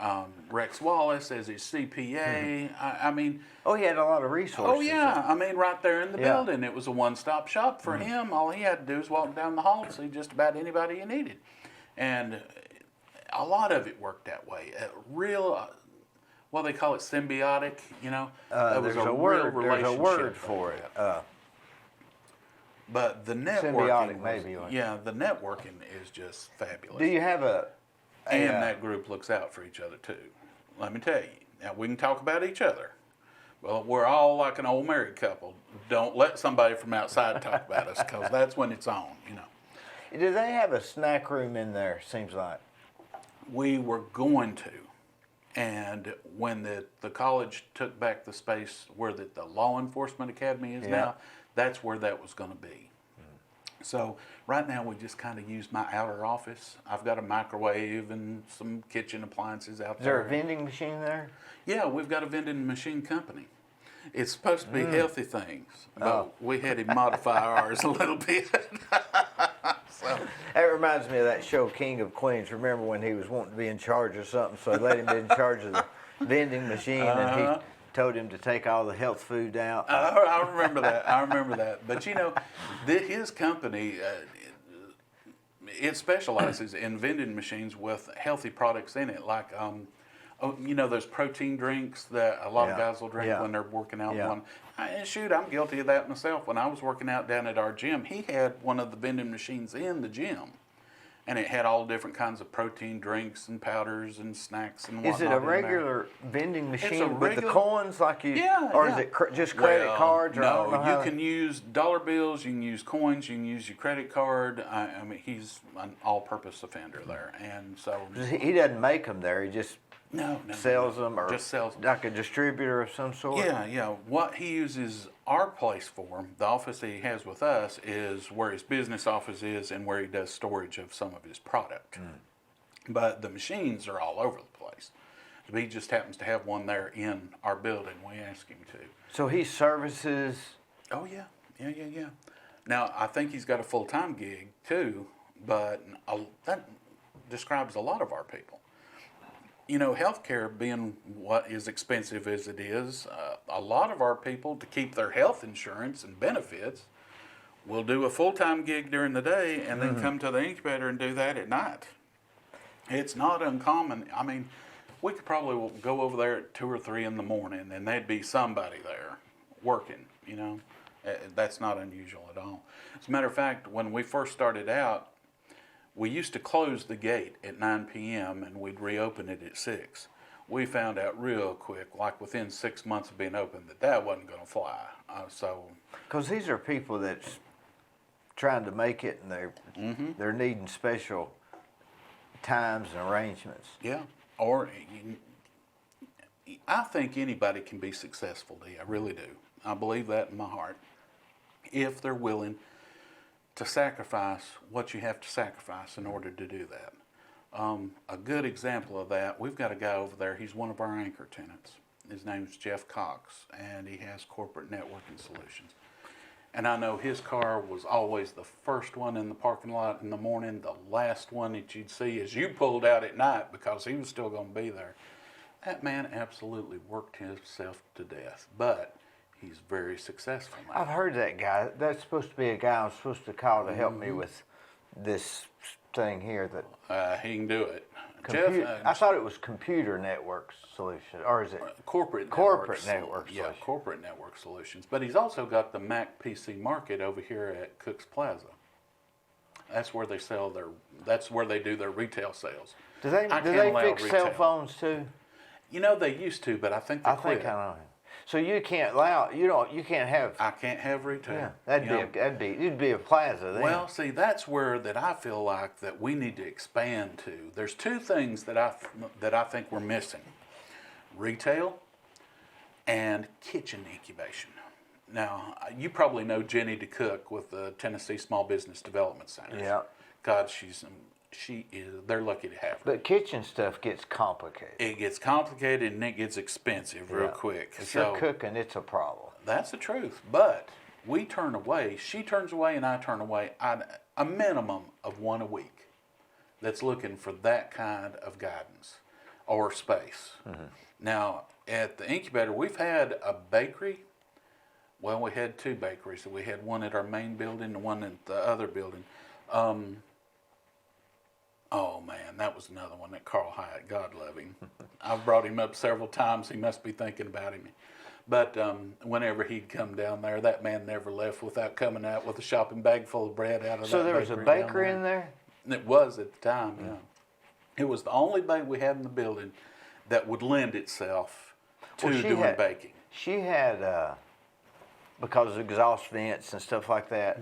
Rex Wallace as his CPA. I mean, Oh, he had a lot of resources. oh yeah, I mean, right there in the Yeah. building, it was a one-stop shop for him. All he had to do was walk down the hall and see just about anybody he needed, and a lot of it worked that way. Real. Well, they call it symbiotic, you know. That was There's a real word. There's a relationship word for it. But the networking, Symbiotic, was- maybe. yeah, the networking is just fabulous. Do you have and that group looks out for each other too. Let me tell you. Now we can talk about each other. Well, we're all like an old married couple. Don't let somebody from outside talk about us, because that's when it's on, you know. Do they have a snack room in there? Seems like. We were going to, and when the college took back the space where the law enforcement academy is now, that's where that was going to be. So right now we just kind of use my outer office. I've got a microwave and some kitchen appliances out Is there there. a vending machine there? Yeah, we've got a vending machine company. It's supposed to be healthy things, but we had to modify ours a little bit. So, That reminds me of that show, King of Queens. Remember when he was wanting to be in charge of something, so they let him be in charge of the vending machine, and he told him to take all the health food out. I remember that. I remember that. But you know, his company, it specializes in vending machines with healthy products in it, like you know, those protein drinks that a lot of guys will drink when they're working out. And shoot, I'm guilty of that myself. When I was working out down at our gym, he had one of the vending machines in the gym, and it had all different kinds of protein drinks and powders and snacks and whatnot. Is it a in there. regular vending machine with the regular- coins like you? Yeah, Or yeah. is it just credit Well, cards? Or I don't know no, how you can use dollar bills, you can use coins, you can use your credit card. I mean, he's an all-purpose offender there, and so He doesn't make them there. He just no, sells them, or just sells. like a distributor of some sort. Yeah. What he uses our place for, the office that he has with us, is where his business office is and where he does storage of some of his product. But the machines are all over the place. He just happens to have one there in our building. We ask him to. So he services. Oh yeah. Now I think he's got a full-time gig too, but that describes a lot of our people. You know, healthcare being what is expensive as it is, a lot of our people, to keep their health insurance and benefits, will do a full-time gig during the day and then come to the incubator and do that at night. It's not uncommon. I mean, we could probably go over there at 2 or 3 in the morning and there'd be somebody there working, you know. That's not unusual at all. As a matter of fact, when we first started out, we used to close the gate at 9 p.m. and we'd reopen it at 6. We found out real quick, like within 6 months of being open, that wasn't going to fly. Because these are people that's trying to make it, and they're needing special times and arrangements. Yeah. Or I think anybody can be successful, Dee. I really do. I believe that in my heart, if they're willing to sacrifice what you have to sacrifice in order to do that. A good example of that, we've got a guy over there, he's one of our anchor tenants. His name's Jeff Cox, and he has corporate networking solutions. And I know his car was always the first one in the parking lot in the morning, the last one that you'd see as you pulled out at night because he was still going to be there. That man absolutely worked himself to death, but he's very successful now. I've heard that guy. That's supposed to be a guy I'm supposed to call to help me with this thing here. That He can do it. I thought it was computer network solution, or is it corporate network solutions. solution? Yeah, corporate network solutions. But he's also got the Mac PC market over here at Cook's Plaza. That's where they sell their. That's where they do their retail sales. Do they fix retail. cell phones too? You know they used to, but I think they quit. I think I know. So you can't allow you can't have. I can't have retail. Yeah, it'd be a plaza then. Well, see, that's where that I feel like that we need to expand to. There's two things that I think we're missing: retail and kitchen incubation. Now, you probably know Jenny DeCook with the Tennessee Small Business Development Center. Yeah. God, she is. They're lucky to have her. But kitchen stuff gets complicated. It gets complicated and it gets expensive real quick. If you're cooking, it's a problem. That's the truth. But we turn away. She turns away and I turn away. A minimum of one a week that's looking for that kind of guidance or space. Mm-hmm. Now, at the incubator, we've had a bakery. Well, we had two bakeries. We had one at our main building and one at the other building. Oh man, that was another one that Carl Hyatt, God love him. I've brought him up several times. He must be thinking about him. But whenever he'd come down there, that man never left without coming out with a shopping bag full of bread out of that bakery. So there was a bakery in there? It was at the time, yeah. It was the only bakery we had in the building that would lend itself to doing baking. She had, because of exhaust vents and stuff like that,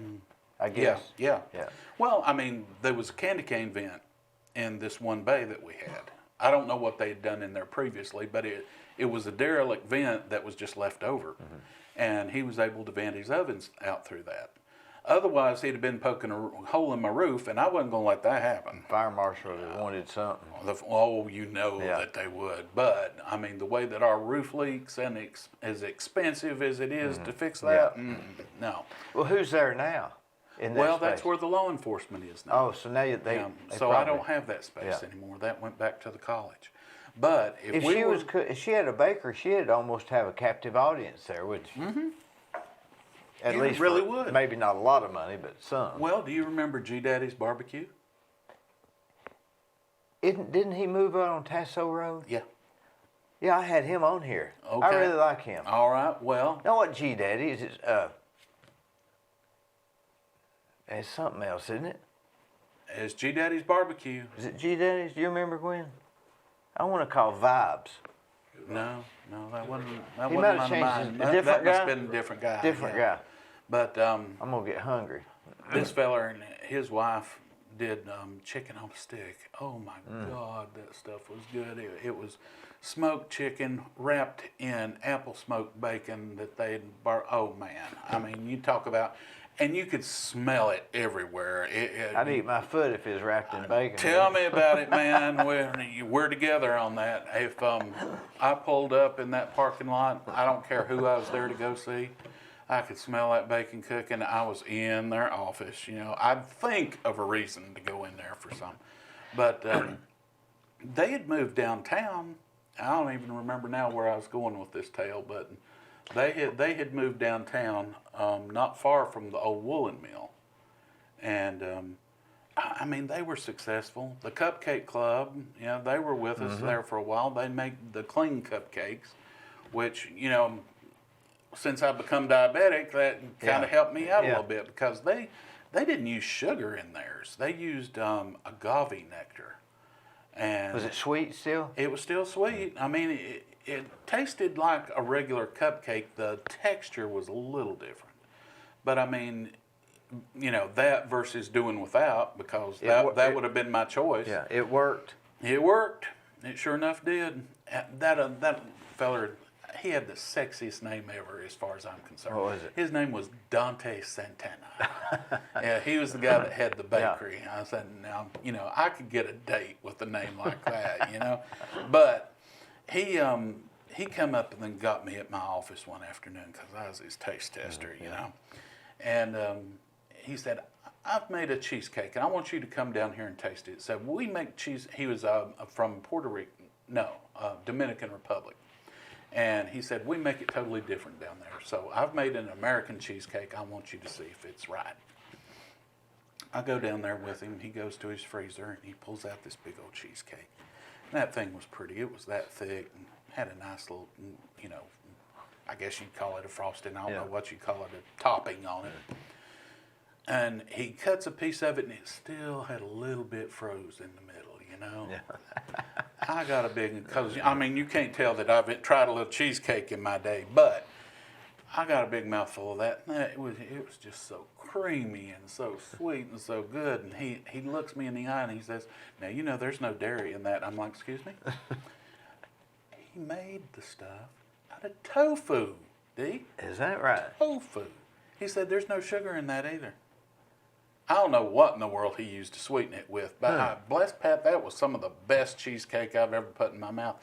I guess. Yeah. Well, I mean, there was a candy cane vent in this one bay that we had. I don't know what they had done in there previously, but it was a derelict vent that was just left over. Mm-hmm. And he was able to vent his ovens out through that. Otherwise, he'd have been poking a hole in my roof, and I wasn't going to let that happen. Fire marshal would have wanted something. That they would. But, I mean, the way that our roof leaks and as expensive as it is to fix that, no. Well, who's there now? That's where the law enforcement is now. Oh, so now they so I don't have that space anymore. That went back to the college. But if she had a bakery, she'd almost have a captive audience there, wouldn't she? Mm-hmm. At least really would. Maybe not a lot of money, but some. Well, do you remember G Daddy's Barbecue? Didn't he move out on Tasso Road? Yeah. Yeah, I had him on here. Okay. I really like him. All right. Well. Now what G Daddy is? It's something else, isn't it? It's G Daddy's Barbecue. Is it G Daddy's? Do you remember Gwen? I want to call Vibes. No, that wasn't. That he wasn't might have changed mine. A different guy. That must have been a different guy. Different guy. But I'm gonna get hungry. This fella and his wife did chicken on a stick. Oh my God, that stuff was good. It was smoked chicken wrapped in apple smoked bacon that they'd oh man, I mean, you talk about. And you could smell it everywhere. I'd eat my foot if it was wrapped in bacon. Tell me about it, man. We're together on that. If I pulled up in that parking lot, I don't care who I was there to go see, I could smell that bacon cooking. I was in their office. I'd think of a reason to go in there for some. But they had moved downtown. I don't even remember now where I was going with this tale, but they had moved downtown, not far from the old woolen mill, and I mean they were successful. The Cupcake Club, they were with us there for a while. They make the clean cupcakes, which since I've become diabetic, that kind of helped me out a little bit because they didn't use sugar in theirs. They used agave nectar. And was it sweet still? It was still sweet. I mean, it tasted like a regular cupcake. The texture was a little different. But I mean, that versus doing without, because that would have been my choice. Yeah, it worked. It worked. It sure enough did. That feller, he had the sexiest name ever as far as I'm concerned. What was it? His name was Dante Santana. Yeah, he was the guy that had the bakery. I said, now, I could get a date with a name like that, But he come up and then got me at my office one afternoon because I was his taste tester, And he said, I've made a cheesecake and I want you to come down here and taste it. So we make cheese. He was from Dominican Republic. And he said, we make it totally different down there. So I've made an American cheesecake. I want you to see if it's right. I go down there with him. He goes to his freezer and he pulls out this big old cheesecake. And that thing was pretty. It was that thick and had a nice little, I guess you'd call it a frosting. I don't know what you call it, a topping on it. And he cuts a piece of it and it still had a little bit froze in the middle, I got a big, because, you can't tell that I've tried a little cheesecake in my day, but I got a big mouthful of that. And it was just so creamy and so sweet and so good. And he looks me in the eye and he says, now, there's no dairy in that. I'm like, excuse me? He made the stuff out of tofu, Dee. Is that right? Tofu. He said, there's no sugar in that either. I don't know what in the world he used to sweeten it with, but bless Pat, that was some of the best cheesecake I've ever put in my mouth.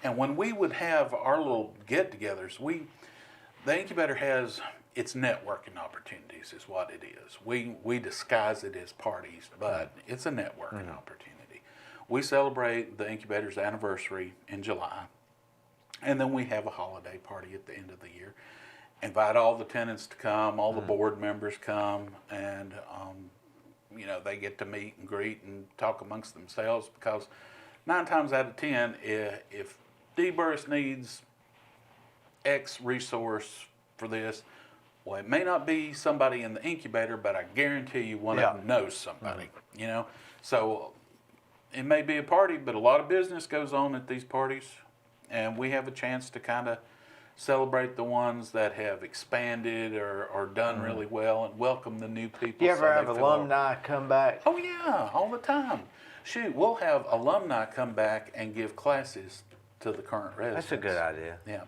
And when we would have our little get-togethers, the incubator has its networking opportunities, is what it is. We disguise it as parties, but it's a networking opportunity. We celebrate the incubator's anniversary in July, and then we have a holiday party at the end of the year. Invite all the tenants to come, all the board members come, and they get to meet and greet and talk amongst themselves, because 9 times out of 10, if Dee Burris needs X resource for this, well, it may not be somebody in the incubator, but I guarantee you one of them knows somebody, So it may be a party, but a lot of business goes on at these parties, and we have a chance to kind of celebrate the ones that have expanded or done really well and welcome the new people. You ever have alumni come back? Oh, yeah, all the time. Shoot, we'll have alumni come back and give classes to the current residents. That's a good idea. Yeah.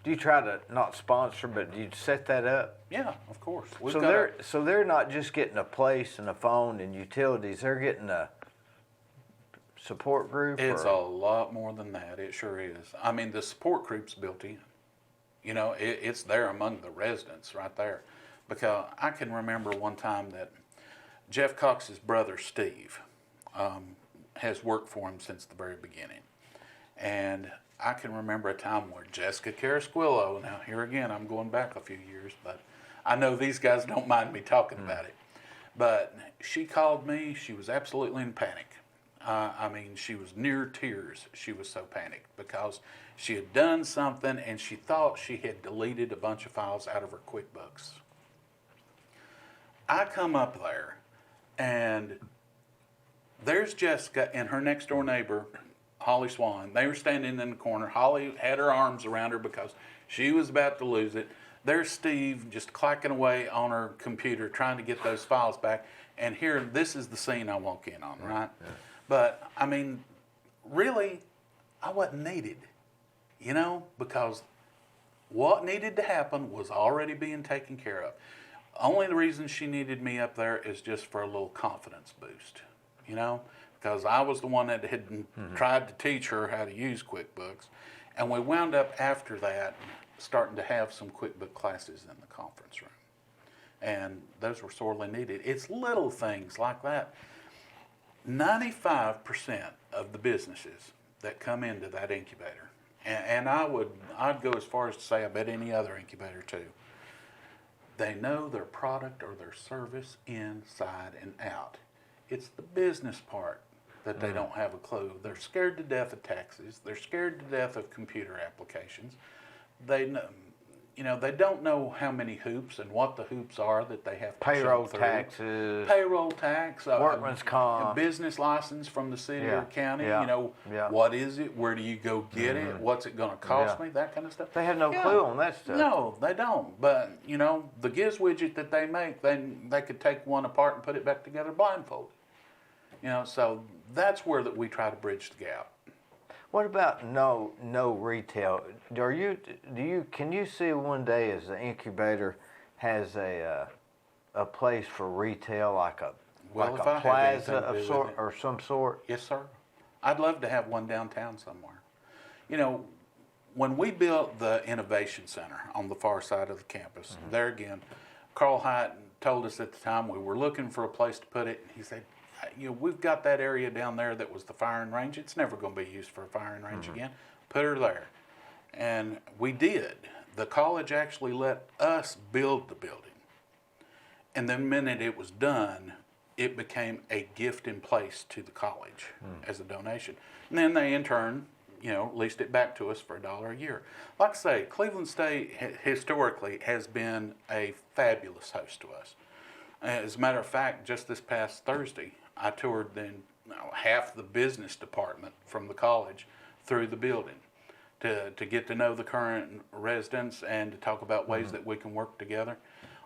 Do you try to not sponsor, but do you set that up? Yeah, of course. So they're not just getting a place and a phone and utilities. They're getting a support group? It's a lot more than that. It sure is. The support group's built in. It's there among the residents right there. Because I can remember one time that Jeff Cox's brother, Steve, has worked for him since the very beginning. And I can remember a time where Jessica Carasquillo, now here again, I'm going back a few years, but I know these guys don't mind me talking about it. But she called me. She was absolutely in panic. She was near tears. She was so panicked because she had done something and she thought she had deleted a bunch of files out of her QuickBooks. I come up there and there's Jessica and her next door neighbor, Holly Swan. They were standing in the corner. Holly had her arms around her because she was about to lose it. There's Steve just clacking away on her computer trying to get those files back. And here, this is the scene I walk in on, right? Yeah. But, really, I wasn't needed, because what needed to happen was already being taken care of. Only the reason she needed me up there is just for a little confidence boost, because I was the one that had tried to teach her how to use QuickBooks. And we wound up after that starting to have some QuickBooks classes in the conference room. And those were sorely needed. It's little things like that. 95% of the businesses that come into that incubator, and I'd go as far as to say I bet any other incubator too, they know their product or their service inside and out. It's the business part that they don't have a clue. They're scared to death of taxes. They're scared to death of computer applications. They know, they don't know how many hoops and what the hoops are that they have to payroll jump through. taxes, payroll tax, workman's comp, a business license from the city or county. What is it? Where do you go get it? What's it going to cost me? That kind of stuff. They have no clue on that stuff. No, they don't. But the Giz widget that they make, they could take one apart and put it back together blindfolded. So that's where we try to bridge the gap. What about no retail? Can you see one day as the incubator has a place for retail Well, like if a I have plaza anything to of do with sort it. or some sort? Yes, sir. I'd love to have one downtown somewhere. You know, when we built the Innovation Center on the far side of the campus, there again, Carl Hyatt told us at the time we were looking for a place to put it. He said, you know, we've got that area down there that was the firing range. It's never going to be used for a firing range again. Put her there. And we did. The college actually let us build the building. And the minute it was done, it became a gift in place to the college as a donation. And then they, in turn, you know, leased it back to us for $1 a year. Like I say, Cleveland State historically has been a fabulous host to us. As a matter of fact, just this past Thursday, I toured half the business department from the college through the building to get to know the current residents and to talk about ways that we can work together.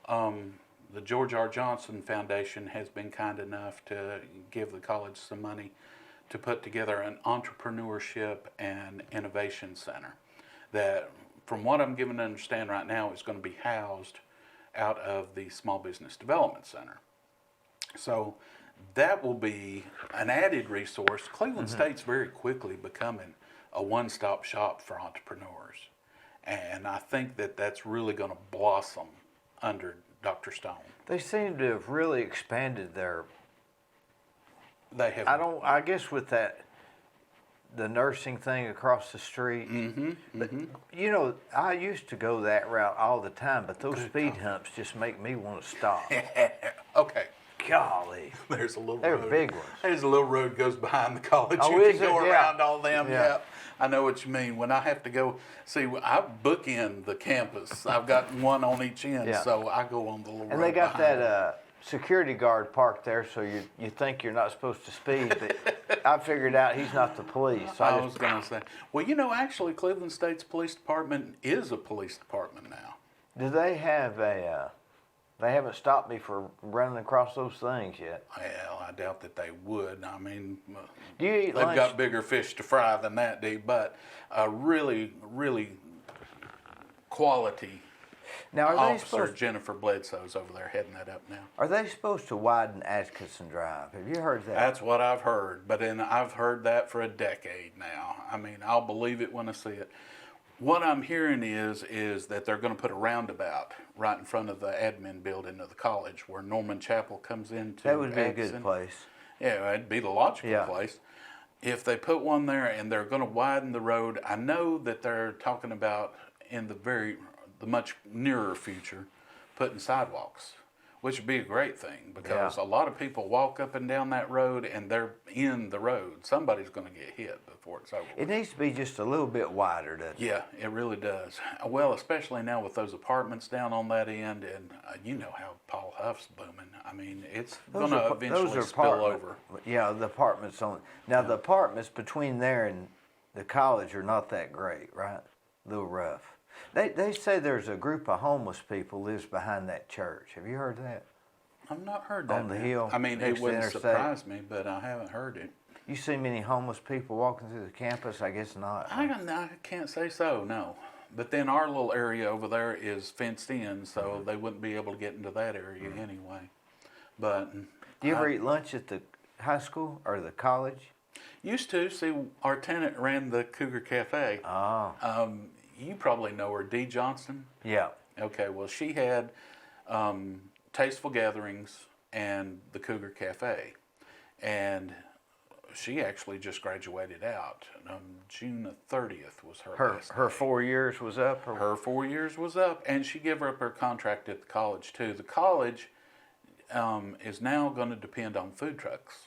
The George R. Johnson Foundation has been kind enough to give the college some money to put together an entrepreneurship and innovation center that, from what I'm given to understand right now, is going to be housed out of the Small Business Development Center. So that will be an added resource. Cleveland State's very quickly becoming a one-stop shop for entrepreneurs. And I think that that's really going to blossom under Dr. Stone. They seem to have really expanded their. They have. I guess with the nursing thing across the street. But, you know, I used to go that route all the time, but those speed humps just make me want to stop. Okay. Golly. There's a little They're road. big ones. There's a little road goes behind the college. Oh, you is can go it? Yeah. around all them. Yeah. Yeah. I know what you mean. When I have to go, see, I bookend the campus. I've got one on each end, Yeah. so I go on the little road. And they got behind that security guard parked there, so you think you're not supposed to speed, but I figured out he's not the police. So I was going to say, well, you know, actually, Cleveland State's police department is a police department now. do they have they haven't stopped me for running across those things yet. Well, I doubt that they would. I mean, Do you eat they've lunch? got bigger fish to fry than that, Dee, but really, really quality Now, are they officer supposed Jennifer Bledsoe's over there heading that up now. are they supposed to widen Atkinson Drive? Have you heard that? That's what I've heard, but then I've heard that for a decade now. I mean, I'll believe it when I see it. What I'm hearing is that they're going to put a roundabout right in front of the admin building of the college where Norman Chapel comes into. That would be a Atkinson. good place. Yeah, it'd be the logical Yeah. place. If they put one there and they're going to widen the road, I know that they're talking about in the much nearer future, putting sidewalks, which would be a great thing because Yeah. a lot of people walk up and down that road and they're in the road. Somebody's going to get hit before it's over. It needs to be just a little bit wider, doesn't it? Yeah, it really does. Well, especially now with those apartments down on that end, and you know how Paul Huff's booming. I mean, it's going to eventually spill over. Yeah, the apartments on. Now the apartments between there and the college are not that great, right? A little rough. They say there's a group of homeless people lives behind that church. Have you heard that? I've not heard that. On the now. hill I mean, it next to wouldn't Interstate. surprise me, but I haven't heard it. You see many homeless people walking through the campus? I guess not. I can't say so, no. But then our little area over there is fenced in, so they wouldn't be able to get into that area anyway. But Do you ever eat lunch at the high school or the college? used to see our tenant ran the Cougar Cafe. Oh, You probably know her, Dee Johnston. yeah. Okay, well, she had Tasteful Gatherings and the Cougar Cafe. And she actually just graduated out. June the 30th was her last Her day. 4 years was up. Or? Her 4 years was up, and she gave up her contract at the college, too. The college is now going to depend on food trucks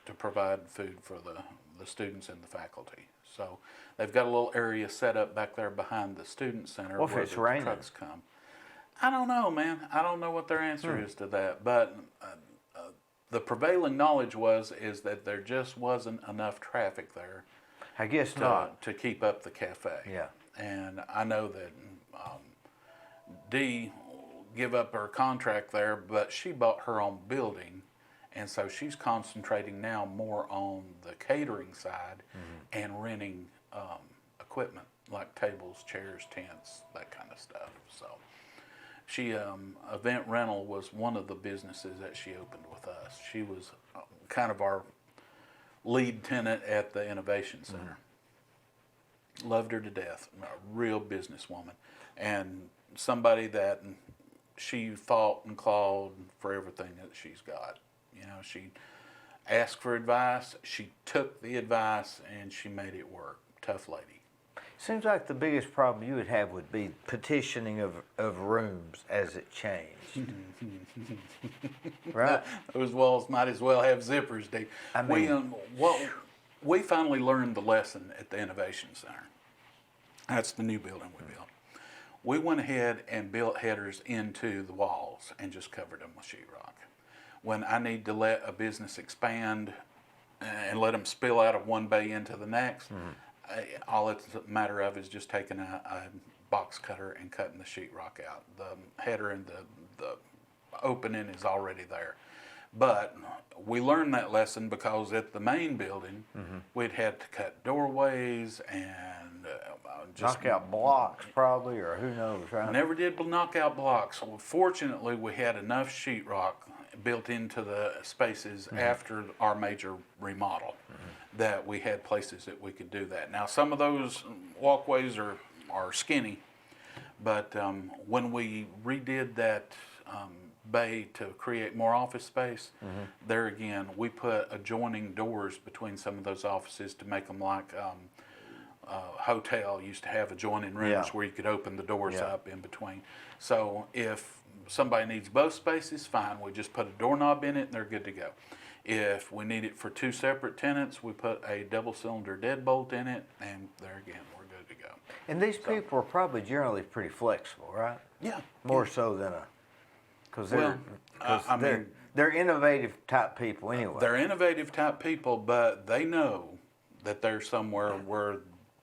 to provide food for the students and the faculty. So they've got a little area set up back there behind the student center What if where it's the raining? trucks come. I don't know, man. I don't know what their answer is to that, but the prevailing knowledge is that there just wasn't enough traffic there I guess not. to keep up the cafe. Yeah. And I know that Dee give up her contract there, but she bought her own building And so she's concentrating now more on the catering side and renting equipment like tables, chairs, tents, that kind of stuff. So she, event rental was one of the businesses that she opened with us. She was kind of our lead tenant at the Innovation Center. Loved her to death, a real businesswoman, and somebody that she fought and clawed for everything that she's got. You know, she asked for advice, she took the advice, and she made it work. Tough lady. Seems like the biggest problem you would have would be petitioning of rooms as it changed. Right? Those walls might as well have zippers, Dee. I mean, we finally learned the lesson at the Innovation Center. That's the new building we built. We went ahead and built headers into the walls and just covered them with sheetrock. When I need to let a business expand and let them spill out of one bay into the next, all it's a matter of is just taking a box cutter and cutting the sheetrock out. The header and the opening is already there. But we learned that lesson because at the main building, we'd had to cut doorways and just knock out blocks probably, or who knows, right? never did knock out blocks. Well, fortunately, we had enough sheetrock built into the spaces after our major remodel that we had places that we could do that. Now, some of those walkways are skinny, but when we redid that bay to create more office space, there again, we put adjoining doors between some of those offices to make them like hotel used to have adjoining rooms where you could open the doors up in between. So if somebody needs both spaces, fine, we just put a doorknob in it and they're good to go. If we need it for two separate tenants, we put a double cylinder deadbolt in it, and there again, we're good to go. And these people are probably generally pretty flexible, right? Yeah. More so than because they're, I mean, they're innovative type people anyway. They're innovative type people, but they know that they're somewhere where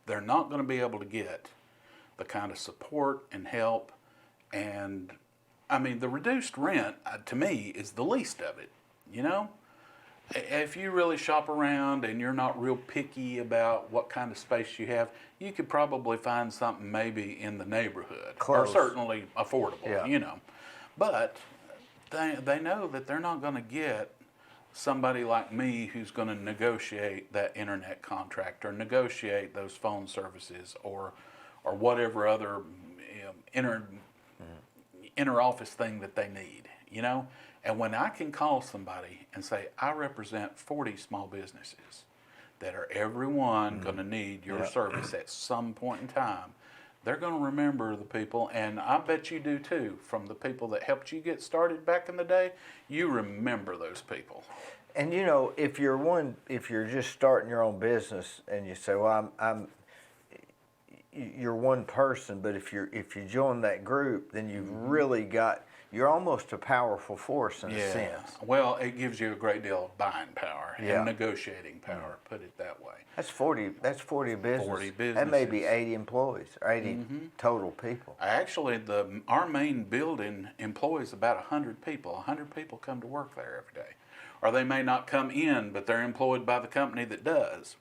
they're not going to be able to get the kind of support and help. And I mean, the reduced rent to me is the least of it. You know, if you really shop around and you're not real picky about what kind of space you have, you could probably find something maybe in the neighborhood, close, or certainly affordable. You know, but they know that they're not going to get somebody like me who's going to negotiate that internet contract or negotiate those phone services or whatever other inner office thing that they need, you know. And when I can call somebody and say, I represent 40 small businesses that are everyone going to need your service at some point in time, they're going to remember the people, and I bet you do too, from the people that helped you get started back in the day. You remember those people. And you know, if you're just starting your own business and you say, well, you're one person, but if you join that group, then you're almost a powerful force in a sense. Well, it gives you a great deal of buying power and negotiating power, put it that way. That's 40 businesses. 40 businesses. That may be 80 employees, or 80 total people. Actually, our main building employs about 100 people. 100 people come to work there every day. Or they may not come in, but they're employed by the company that does.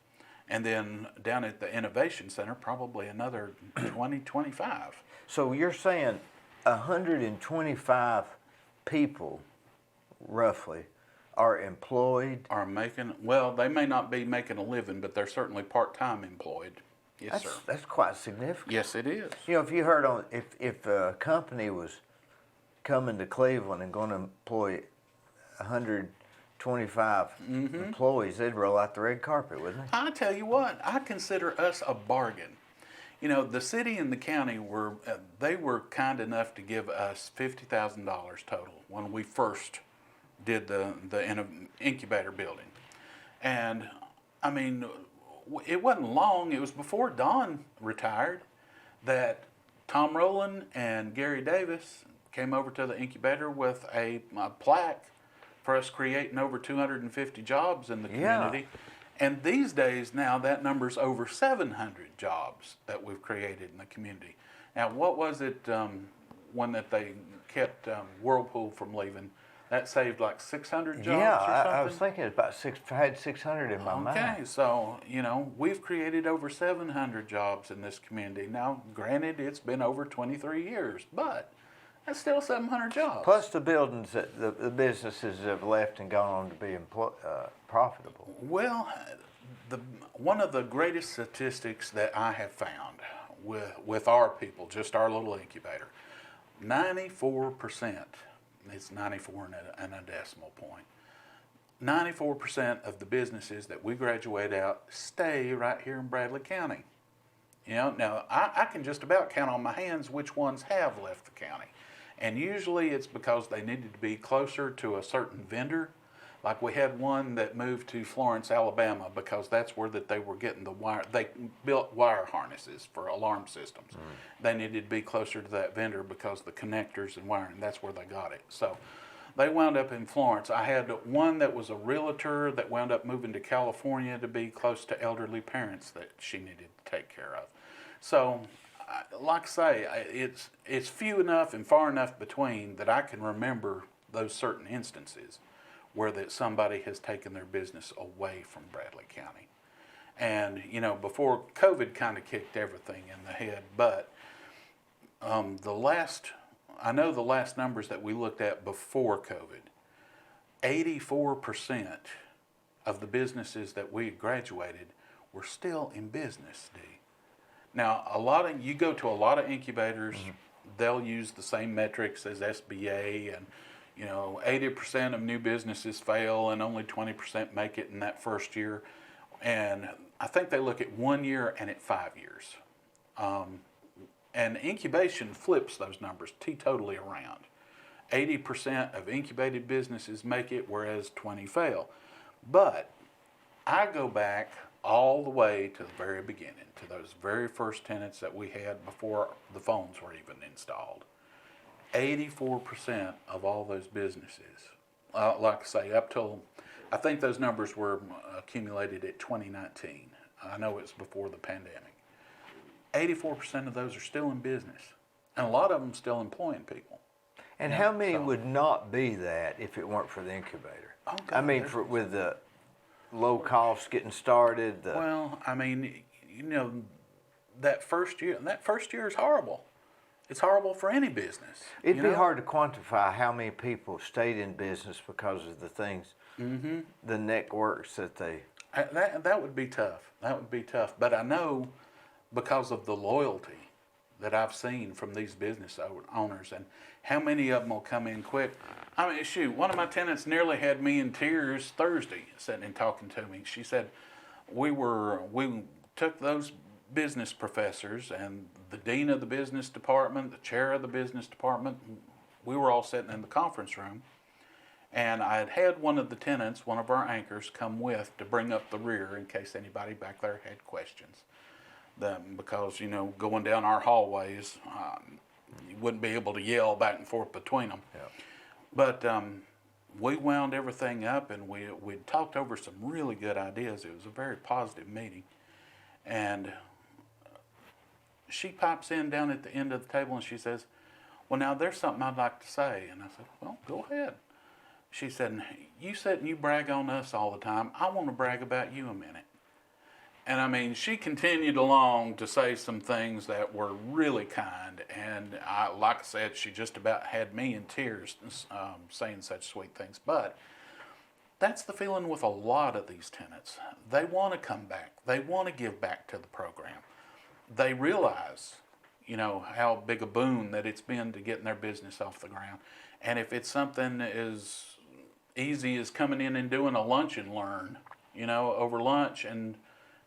And then down at the Innovation Center, probably another 20, 25. So you're saying 125 people, roughly, are employed? Well, they may not be making a living, but they're certainly part-time employed. Yes, sir. That's quite significant. Yes, it is. You know, if you heard if a company was coming to Cleveland and going to employ 125 employees, they'd roll out the red carpet, wouldn't they? I tell you what, I consider us a bargain. You know, the city and the county were kind enough to give us $50,000 total when we first did the incubator building. And I mean, it wasn't long, it was before Don retired, that Tom Rowland and Gary Davis came over to the incubator with a plaque for us creating over 250 jobs in the community. And these days now that number's over 700 jobs that we've created in the community. Now what was it when that they kept Whirlpool from leaving? That saved like 600 jobs Yeah, or something? I was thinking about I had 600 in my mind. Okay, so, we've created over 700 jobs in this community. Now, granted, it's been over 23 years, but that's still 700 jobs. Plus the buildings that the businesses have left and gone on to be profitable. Well, one of the greatest statistics that I have found with our people, just our little incubator, 94%, it's 94 and a decimal point, 94% of the businesses that we graduate out stay right here in Bradley County. Now I can just about count on my hands which ones have left the county. And usually it's because they needed to be closer to a certain vendor. Like we had one that moved to Florence, Alabama, because that's where that they were getting the wire. They built wire harnesses for alarm systems. They needed to be closer to that vendor because the connectors and wiring, that's where they got it. So they wound up in Florence. I had one that was a realtor that wound up moving to California to be close to elderly parents that she needed to take care of. So, like I say, it's few enough and far enough between that I can remember those certain instances where that somebody has taken their business away from Bradley County. And, before COVID kind of kicked everything in the head, but I know the last numbers that we looked at before COVID, 84% of the businesses that we graduated were still in business, Dee. Now, you go to a lot of incubators, they'll use the same metrics as SBA, and 80% of new businesses fail and only 20% make it in that first year. And I think they look at 1 year and at 5 years. And incubation flips those numbers totally around. 80% of incubated businesses make it, whereas 20 fail. But I go back all the way to the very beginning, to those very first tenants that we had before the phones were even installed. 84% of all those businesses, like I say, up till, I think those numbers were accumulated at 2019. I know it's before the pandemic. 84% of those are still in business. And a lot of them still employing people. And how many would not be that if it weren't for the incubator? Oh, God, I mean, with the low costs getting started. Well, I mean, that first year is horrible. It's horrible for any business. It'd be hard to quantify how many people stayed in business because of the things, the networks that they... That would be tough. That would be tough. But I know because of the loyalty that I've seen from these business owners and how many of them will come in quick. I mean, shoot, one of my tenants nearly had me in tears Thursday sitting and talking to me. She said, we took those business professors and the dean of the business department, the chair of the business department, we were all sitting in the conference room. And I had one of the tenants, one of our anchors, come with to bring up the rear in case anybody back there had questions. Because, going down our hallways, you wouldn't be able to yell back and forth between them. Yeah. But we wound everything up and we talked over some really good ideas. It was a very positive meeting. And she pops in down at the end of the table and she says, well, now there's something I'd like to say. And I said, well, go ahead. She said, you sit and you brag on us all the time. I want to brag about you a minute. And I mean, she continued along to say some things that were really kind. And like I said, she just about had me in tears saying such sweet things. But that's the feeling with a lot of these tenants. They want to come back. They want to give back to the program. They realize, how big a boon that it's been to getting their business off the ground. And if it's something as easy as coming in and doing a lunch and learn, over lunch and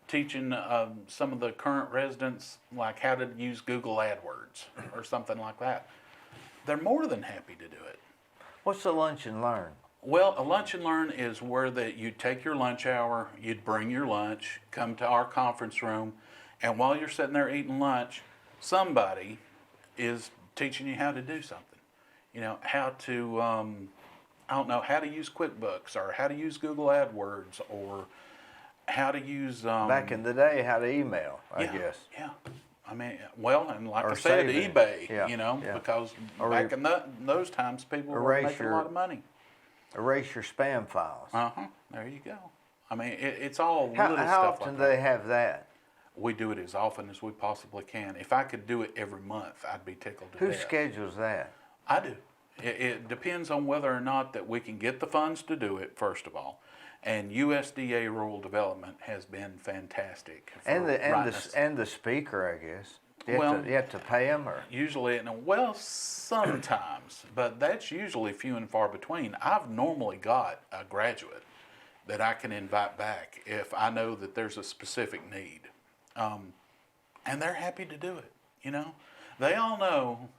teaching some of the current residents like how to use Google AdWords or something like that, they're more than happy to do it. What's a lunch and learn? Well, a lunch and learn is where you'd take your lunch hour, you'd bring your lunch, come to our conference room, and while you're sitting there eating lunch, somebody is teaching you how to do something. How to, how to use QuickBooks or how to use Google AdWords or how to use... Back in the day, how to email, I guess. Yeah. I mean, well, and like Or I said, saving. eBay, Yeah, yeah. because Or back in those times, people were making a lot of money. erase your spam files. There you go. I mean, it's all How little stuff often like do that. they have that? We do it as often as we possibly can. If I could do it every month, I'd be tickled to Who death. schedules that? I do. It depends on whether or not that we can get the funds to do it, first of all. And USDA Rural Development has been fantastic. For And writing us. the speaker, I guess. Well, You have to pay them, or usually, well, sometimes, but that's usually few and far between. I've normally got a graduate that I can invite back if I know that there's a specific need. And they're happy to do it, you know. They all know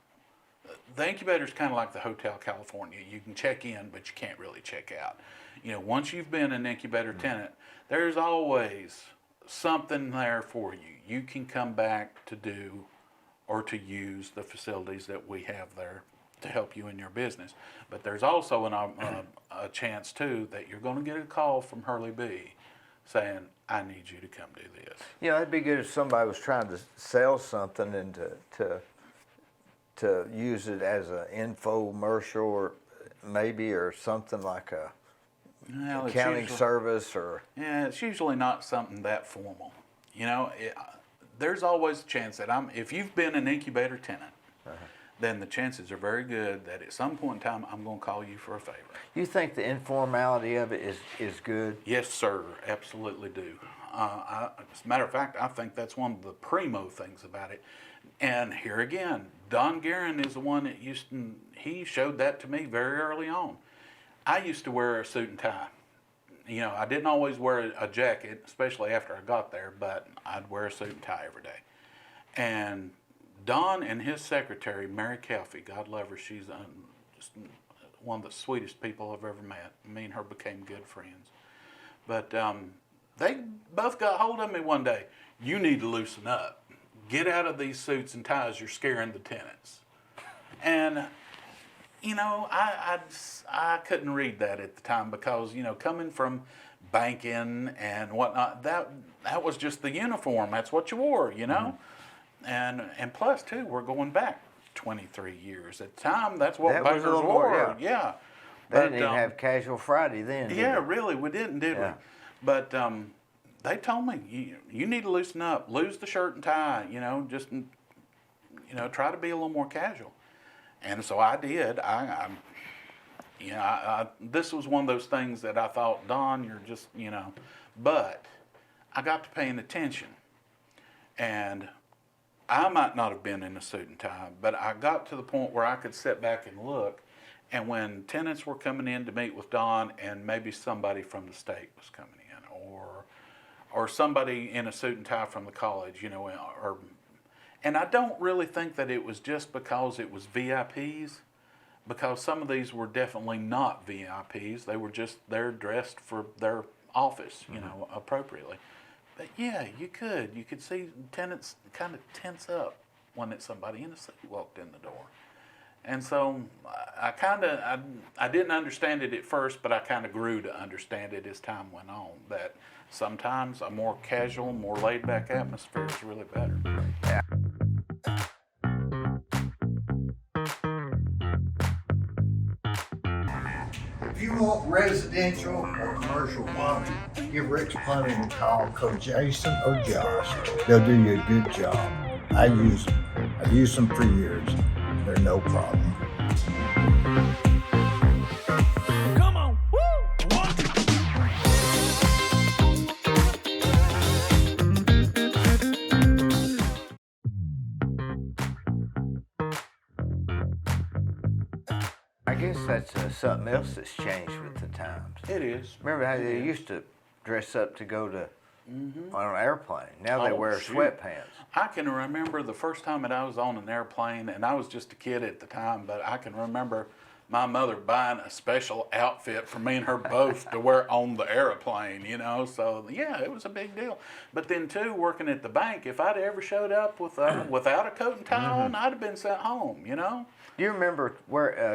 the incubator's kind of like the Hotel California. You can check in, but you can't really check out. You know, once you've been an incubator tenant, there's always something there for you. You can come back to do or to use the facilities that we have there to help you in your business. But there's also a chance, too, that you're going to get a call from Hurley B saying, I need you to come do this. you know, it'd be good if somebody was trying to sell something and to use it as an infomercial, or maybe, or something like a Well, it's accounting usually- service, or Yeah, it's usually not something that formal. You know, there's always a chance that if you've been an incubator tenant, then the chances are very good that at some point in time I'm going to call you for a favor. you think the informality of it is good? Yes, sir, absolutely do. As a matter of fact, I think that's one of the primo things about it. And here again, Don Guerin is the one that he showed that to me very early on. I used to wear a suit and tie. You know, I didn't always wear a jacket, especially after I got there, but I'd wear a suit and tie every day. And Don and his secretary, Mary Calfee, God love her, she's just one of the sweetest people I've ever met. Me and her became good friends. But they both got hold of me one day. You need to loosen up. Get out of these suits and ties. You're scaring the tenants. And you know, I couldn't read that at the time because, you know, coming from banking and whatnot, that was just the uniform. That's what you wore, you know. And plus, too, we're going back 23 years. At the time, that's what That was a bankers little more, wore. Yeah. They didn't even have Casual Friday then, did Yeah, they? really, we didn't, did Yeah. we? But they told me, you need to loosen up. Lose the shirt and tie, you know, just, you know, try to be a little more casual. And so I did. This was one of those things that I thought, Don, you're just, you know. But I got to paying attention. And I might not have been in a suit and tie, but I got to the point where I could sit back and look. And when tenants were coming in to meet with Don, and maybe somebody from the state was coming in, or somebody in a suit and tie from the college, you know, and I don't really think that it was just because it was VIPs, because some of these were definitely not VIPs. They were just there dressed for their office, you know, appropriately. But yeah, you could see tenants kind of tense up when somebody in a suit walked in the door. And so I didn't understand it at first, but I kind of grew to understand it as time went on, that sometimes a more casual, more laid back atmosphere is really better. Yeah. If you want residential or commercial plumbing, give Rick's Plumbing a call, call Jason or Josh. They'll do you a good job. I've used them for years. They're no problem. Come on, woo! I guess that's something else that's changed with the times. It is. Remember how they used to dress up to go to on an airplane? Now they Oh, wear shoot. sweatpants. I can remember the first time that I was on an airplane, and I was just a kid at the time, but I can remember my mother buying a special outfit for me and her both to wear on the airplane, you know. So, yeah, it was a big deal. But then, too, working at the bank, if I'd ever showed up without a coat and tie on, I'd have been sent home, you know. Do you remember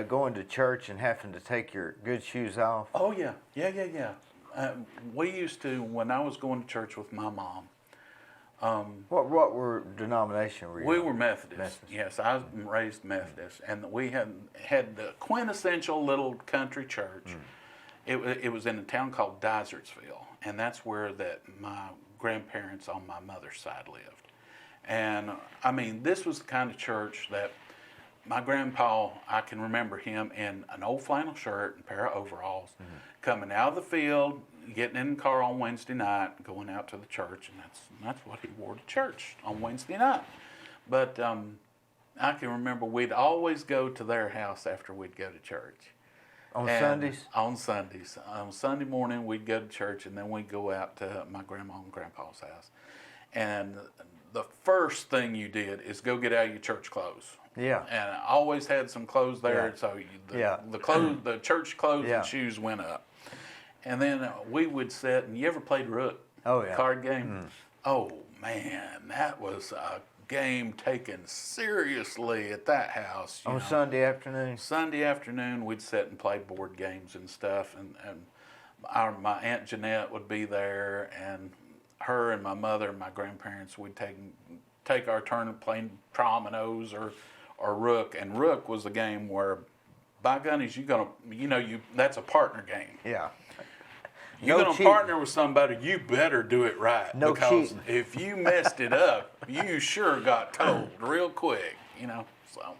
going to church and having to take your good shoes off? Oh, yeah. Yeah. We used to, when I was going to church with my mom, What denomination were you? we in? were Methodist. Methodist. Yes, I was raised Methodist, and we had the quintessential little country church It was in a town called Dysersville, and that's where that my grandparents on my mother's side lived. And I mean, this was the kind of church that my grandpa, I can remember him in an old flannel shirt and a pair of overalls, coming out of the field, getting in the car on Wednesday night, going out to the church, and that's what he wore to church on Wednesday night. But I can remember we'd always go to their house after we'd go to church. On Sundays? On Sundays. On Sunday morning, we'd go to church, and then we'd go out to my grandma and grandpa's house. And the first thing you did is go get out your church clothes. Yeah. And I always had some clothes there, Yeah. so the church clothes Yeah. and shoes went up. And then we would sit, and you ever played Rook? Oh, yeah. Card game? Oh, man, that was a game taken seriously at that house. You On know. Sunday afternoon? Sunday afternoon, we'd sit and play board games and stuff, and my Aunt Jeanette would be there, and her and my mother and my grandparents would take our turn playing Trominos or Rook, and Rook was a game where, by gunnies, that's a partner game. Yeah. You're No gonna cheating. partner with somebody, you better do it right. No because cheating. if you messed it up, you sure got told real quick, So,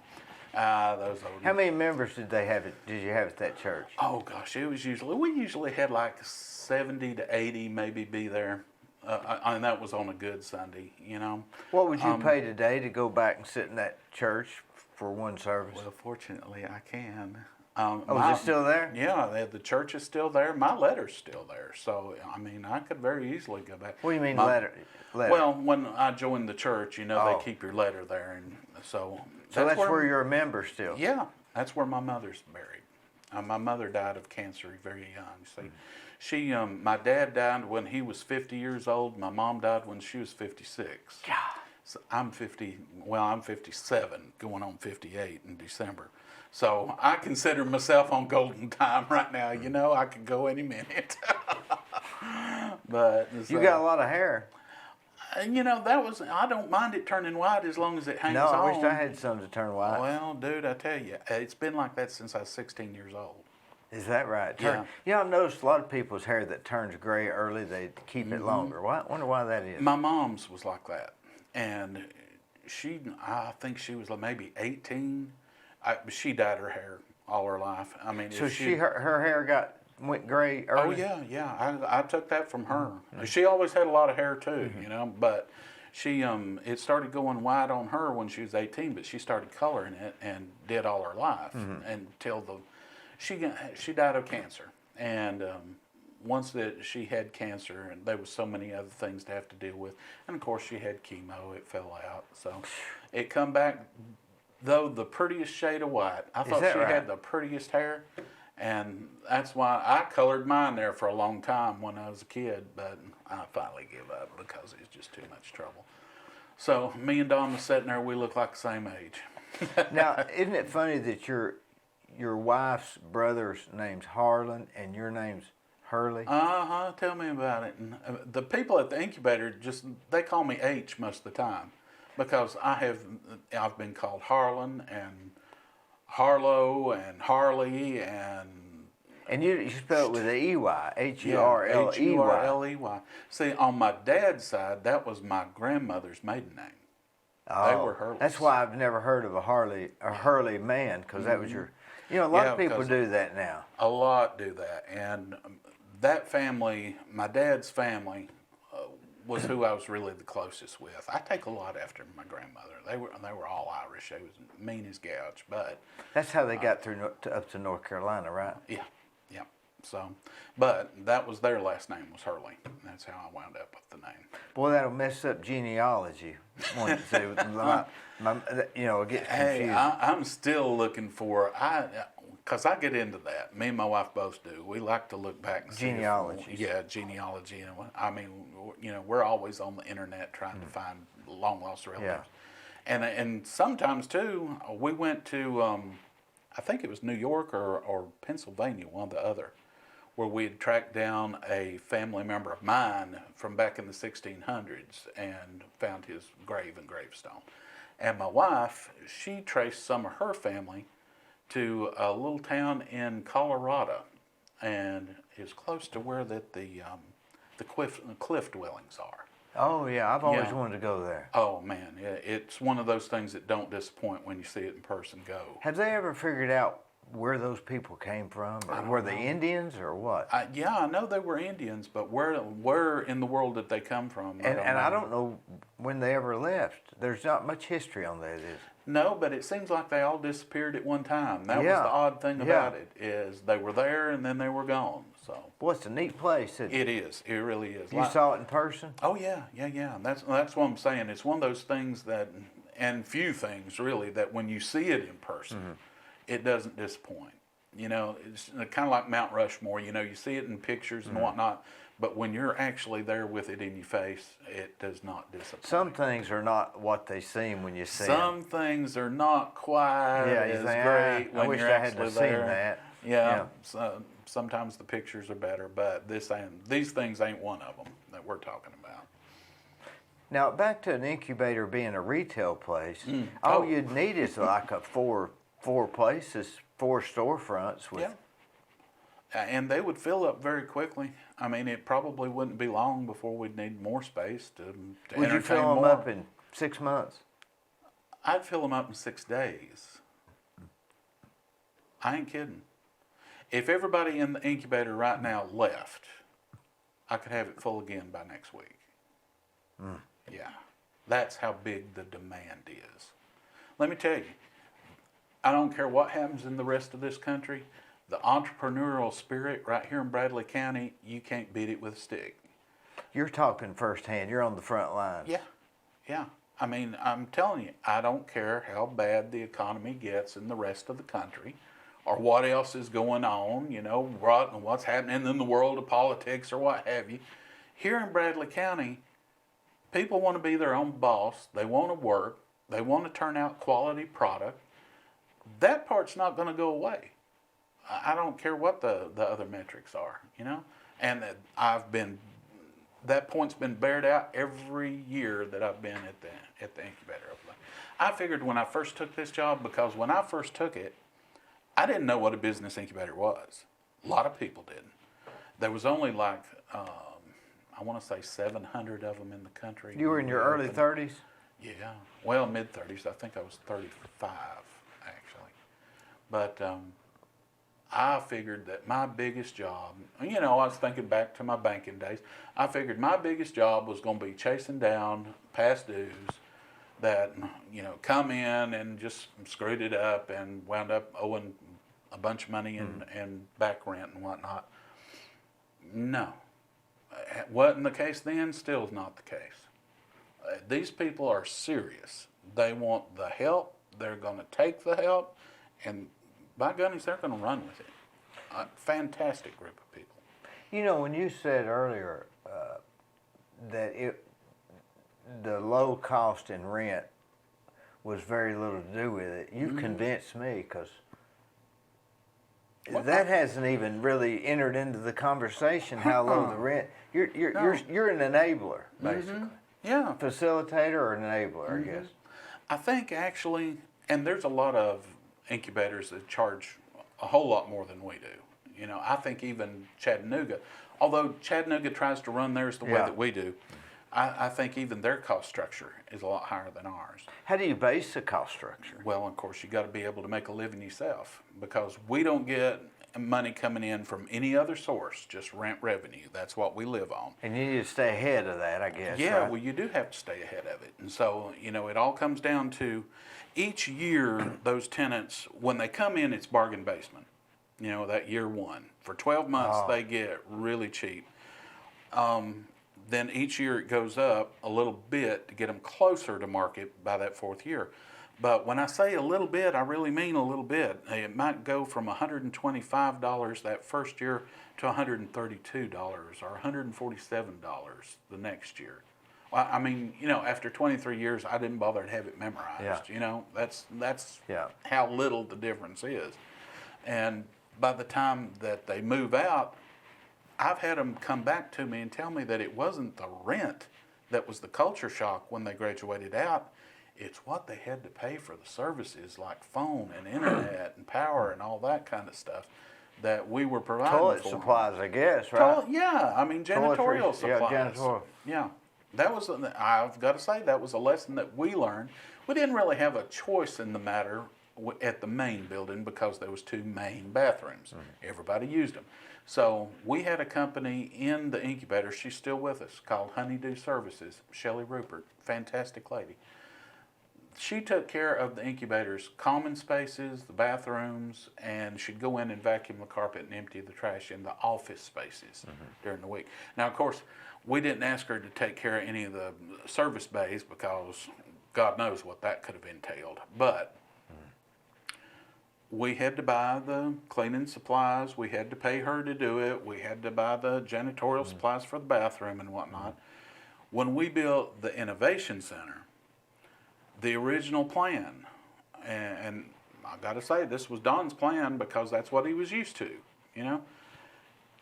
those old. How many members did you have at that church? Oh gosh, we usually had like 70 to 80 maybe be there, and that was on a good Sunday, What would you pay today to go back and sit in that church for one service? Well, fortunately, I can. Is it still there? Yeah, the church is still there. My letter's still there, so I mean, I could very easily go back. What do you mean letter? Well, when I joined the church, Oh. they keep your letter there, and so. So that's where you're a member still? Yeah, that's where my mother's buried. My mother died of cancer very young. See, my dad died when he was 50 years old. My mom died when she was 56. God. So I'm 57, going on 58 in December. So I consider myself on golden time right now. I could go any minute. But You got a lot of hair. I don't mind it turning white as long as it hangs No, on. I wish I had some to turn white. Well, dude, I tell you, it's been like that since I was 16 years old. Is that right? Yeah. I've noticed a lot of people's hair that turns gray early, they keep it longer. I wonder why that is. My mom's was like that, and I think she was maybe 18. She dyed her hair all her life. I mean, So her hair went gray early? Oh yeah. I took that from her. She always had a lot of hair too, but she it started going white on her when she was 18, but she started coloring it and did all her life until she died of cancer. And once that she had cancer, and there was so many other things to have to deal with, and of course she had chemo. It fell out, so it come back. Though the prettiest shade of white, I thought she had the prettiest hair. And that's why I colored mine there for a long time when I was a kid, but I finally gave up because it's just too much trouble. So me and Don was sitting there, we look like the same age. Now, isn't it funny that your wife's brother's name's Harlan and your name's Hurley? Tell me about it. And the people at the incubator they call me H most of the time because I've been called Harlan and Harlow and Harley and you spell it with an E-Y, H-U-R-L-E-Y. H-U-R-L-E-Y. See, on my dad's side, that was my grandmother's maiden name. They were Hurleys. That's why I've never heard of a Hurley man, because that was your... a lot of people do that now. A lot do that. And that family, my dad's family, was who I was really the closest with. I take a lot after my grandmother. They were all Irish. They was mean as gouge, but... That's how they got up to North Carolina, right? Yeah. So, but that was their last name was Hurley. That's how I wound up with the name. Boy, that'll mess up genealogy. It gets confusing. Hey, I'm still looking for because I get into that. Me and my wife both do. We like to look back and see Genealogy. Genealogy. And I mean, we're always on the internet trying to find long lost relatives. Yeah. And sometimes too, we went to I think it was New York or Pennsylvania, one or the other, where we had tracked down a family member of mine from back in the 1600s and found his grave and gravestone. And my wife, she traced some of her family to a little town in Colorado. and it's close to where the cliff dwellings are. Oh yeah, I've always Yeah. wanted to go there. Oh man, it's one of those things that don't disappoint when you see it in person. Go. Have they ever figured out where those people came from? Or were they Indians or what? Yeah, I know they were Indians, but where in the world did they come from? And I don't know when they ever left. There's not much history on that, is there? No, but it seems like they all disappeared at one time. That was Yeah. the odd thing Yeah. about it, is they were there and then they were gone. So Boy, it's a neat place. it is. It really is. You saw it in person? Oh yeah. That's what I'm saying. It's one of those things that, and few things really, that when you see it in person, it doesn't disappoint. You know, it's kind of like Mount Rushmore. You know, you see it in pictures and whatnot, but when you're actually there with it in your face, it does not disappoint. Some things are not what they seem when you see them. Some things are not quite Yeah, you as think, great I when wish you're I had actually to seen there. that. Yeah. So, sometimes the pictures are better, but these things ain't one of them that we're talking about. Now, back to an incubator being a retail place, Oh. all you'd need is like a four places, 4 storefronts with. Yeah. And they would fill up very quickly. I mean, it probably wouldn't be long before we'd need more space to Would you entertain fill them more. up in 6 months? I'd fill them up in 6 days. I ain't kidding. If everybody in the incubator right now left, I could have it full again by next week. Yeah. That's how big the demand is. Let me tell you, I don't care what happens in the rest of this country, the entrepreneurial spirit right here in Bradley County, you can't beat it with a stick. You're talking firsthand. You're on the front lines. Yeah. I mean, I'm telling you, I don't care how bad the economy gets in the rest of the country or what else is going on, you know, what's happening in the world of politics or what have you. Here in Bradley County, people want to be their own boss. They want to work. They want to turn out quality product. That part's not going to go away. I don't care what the other metrics are, you know. And that point's been bared out every year that I've been at the incubator. I figured when I first took this job, because when I first took it, I didn't know what a business incubator was. A lot of people didn't. There was only like, I want to say 700 of them in the country. You were in your early 30s? Yeah, well, mid-30s. I think I was 35, actually. But I figured that my biggest job, you know, I was thinking back to my banking days. I figured my biggest job was going to be chasing down past dues that, you know, come in and just screwed it up and wound up owing a bunch of money and back rent and whatnot. No. Wasn't the case then, still is not the case. These people are serious. They want the help. They're going to take the help. And by goodness, they're going to run with it. A fantastic group of people. You know, when you said earlier that the low cost in rent was very little to do with it, you convinced me, because that hasn't even really entered into the conversation how low the rent. You're an enabler, basically. Yeah. Facilitator or enabler, I guess. I think actually, and there's a lot of incubators that charge a whole lot more than we do. You know, I think even Chattanooga, although Chattanooga tries to run theirs the way that we do, I think even their cost structure is a lot higher than ours. How do you base the cost structure? Well, of course, you got to be able to make a living yourself, because we don't get money coming in from any other source, just rent revenue. That's what we live on. And you need to stay ahead of that, I guess. Yeah, right? well, you do have to stay ahead of it. And so, you know, it all comes down to each year, those tenants, when they come in, it's bargain basement. You know, that year one. For 12 months, they get really cheap. Then each year it goes up a little bit to get them closer to market by that 4th year. But when I say a little bit, I really mean a little bit. It might go from $125 that first year to $132 or $147 the next year. Well, I mean, you know, after 23 years, I didn't bother to have it memorized. Yeah. You know, that's how little the difference is. And by the time that they move out, I've had them come back to me and tell me that it wasn't the rent that was the culture shock when they graduated out. It's what they had to pay for the services like phone and internet and power and all that kind of stuff that we were providing Toilet for 'em. supplies, I guess, right? Yeah, I mean janitorial Toiletries, yeah, supplies. janitorial. Yeah, that was. I've got to say that was a lesson that we learned. We didn't really have a choice in the matter at the main building because there was 2 main bathrooms. Everybody used them. So we had a company in the incubator. She's still with us, called Honeydew Services. Shelley Rupert, fantastic lady. She took care of the incubator's common spaces, the bathrooms, and she'd go in and vacuum the carpet and empty the trash in the office spaces during the week. Now, of course, we didn't ask her to take care of any of the service bays because God knows what that could have entailed. But we had to buy the cleaning supplies. We had to pay her to do it. We had to buy the janitorial supplies for the bathroom and whatnot. When we built the Innovation Center, the original plan, and I got to say, this was Don's plan because that's what he was used to, you know.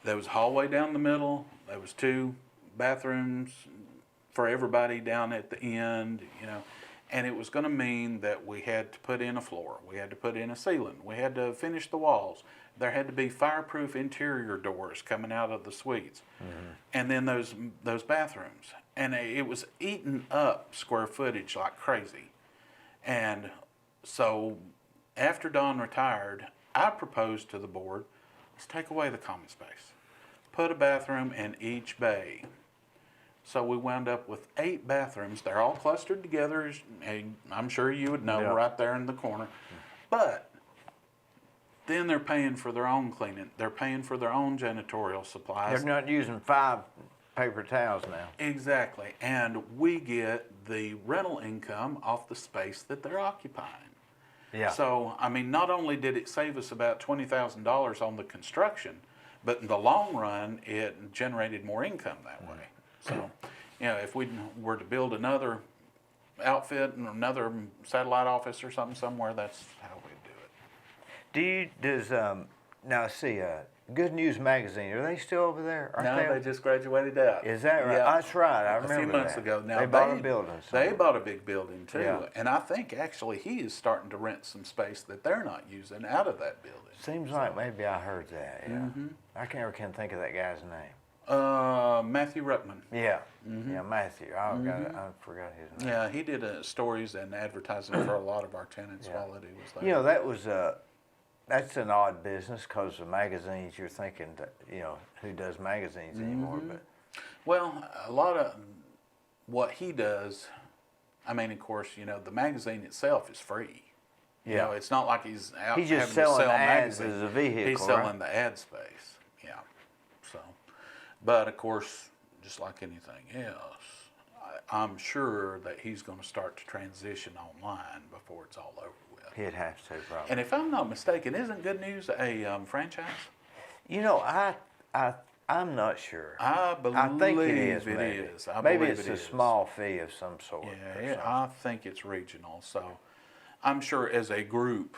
There was a hallway down the middle. There was 2 bathrooms for everybody down at the end, you know. And it was going to mean that we had to put in a floor. We had to put in a ceiling. We had to finish the walls. There had to be fireproof interior doors coming out of the suites. And then those bathrooms. And it was eating up square footage like crazy. And so after Don retired, I proposed to the board, let's take away the common space. Put a bathroom in each bay. So we wound up with 8 bathrooms. They're all clustered together, as I'm sure you would know, Yeah. right there in the corner. But then they're paying for their own cleaning. They're paying for their own janitorial supplies. They're not using 5 paper towels now. Exactly. And we get the rental income off the space that they're occupying. Yeah. So, I mean, not only did it save us about $20,000 on the construction, but in the long run, it generated more income that way. So, you know, if we were to build another outfit and another satellite office or something somewhere, that's how we'd do it. Now see, Good News Magazine, are they still over there? Aren't No, they just graduated out. Is that right? Yeah. That's right, I remember A few months that. ago. Now they bought a building They somewhere. bought a big building too, Yeah. and I think actually he is starting to rent some space that they're not using out of that building. Seems like maybe I heard that, yeah. I can't think of that guy's name. Matthew Ruttman. Yeah, yeah, Matthew. I forgot his name. Yeah, he did stories and advertising for a lot of our tenants Yeah. while he was there. You know, that was that's an odd business because the magazines, you're thinking that, you know, who does magazines anymore, but Well, a lot of what he does, I mean, of course, you know, the magazine itself is free. You know, it's not like he's out He's just having to selling sell ads magazines. as a vehicle, He's selling the ad space. Yeah. So, but of course, just like anything else, I'm sure that he's going to start to transition online before it's all over with. he'd have to probably. And if I'm not mistaken, isn't Good News a franchise? You know, I'm not sure. I believe I think it is. it Maybe, is. I maybe believe it's it a is. small fee of some sort. or Yeah, something. I think it's regional. So I'm sure as a group,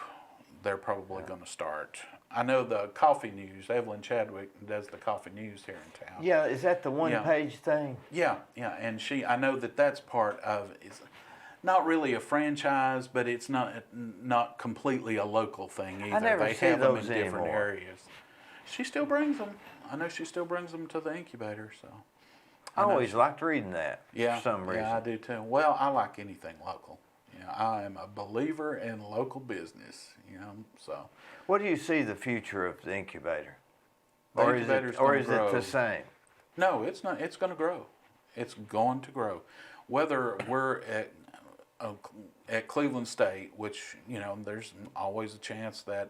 they're probably going to start. I know the Coffee News, Evelyn Chadwick does the Coffee News here in town. Yeah, is that the one-page thing? Yeah, and I know that that's part of, it's not really a franchise, but it's not completely a local thing either. never They see have them those in different anymore. areas. She still brings them. I know she still brings them to the incubator, so. I always liked reading that Yeah, for some reason. yeah, I do too. Well, I like anything local. You know, I am a believer in local business. You know, so What do you see the future of the incubator? The or incubator's is it, or gonna is grow. it the same? no, it's not. It's going to grow. It's going to grow. Whether we're at Cleveland State, which you know, there's always a chance that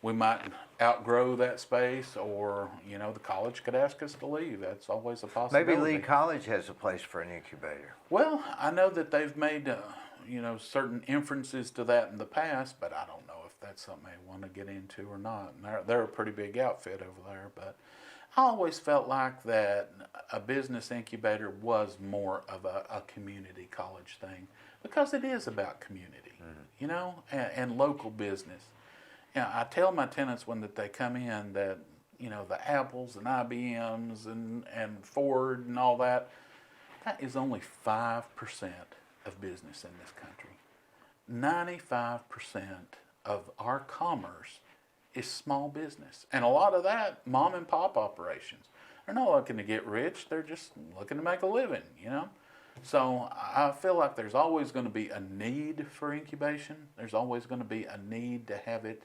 we might outgrow that space, or you know, the college could ask us to leave. That's always a possibility. Maybe Lee College has a place for an incubator. Well, I know that they've made, you know, certain inferences to that in the past, but I don't know if that's something they want to get into or not. And they're a pretty big outfit over there, but I always felt like that a business incubator was more of a community college thing because it is about community, you know, and local business. You know, I tell my tenants when that they come in that, you know, the Apples and IBMs and Ford and all that, that is only 5% of business in this country. 95% of our commerce is small business. And a lot of that, mom and pop operations. They're not looking to get rich, they're just looking to make a living, you know? So I feel like there's always going to be a need for incubation. There's always going to be a need to have it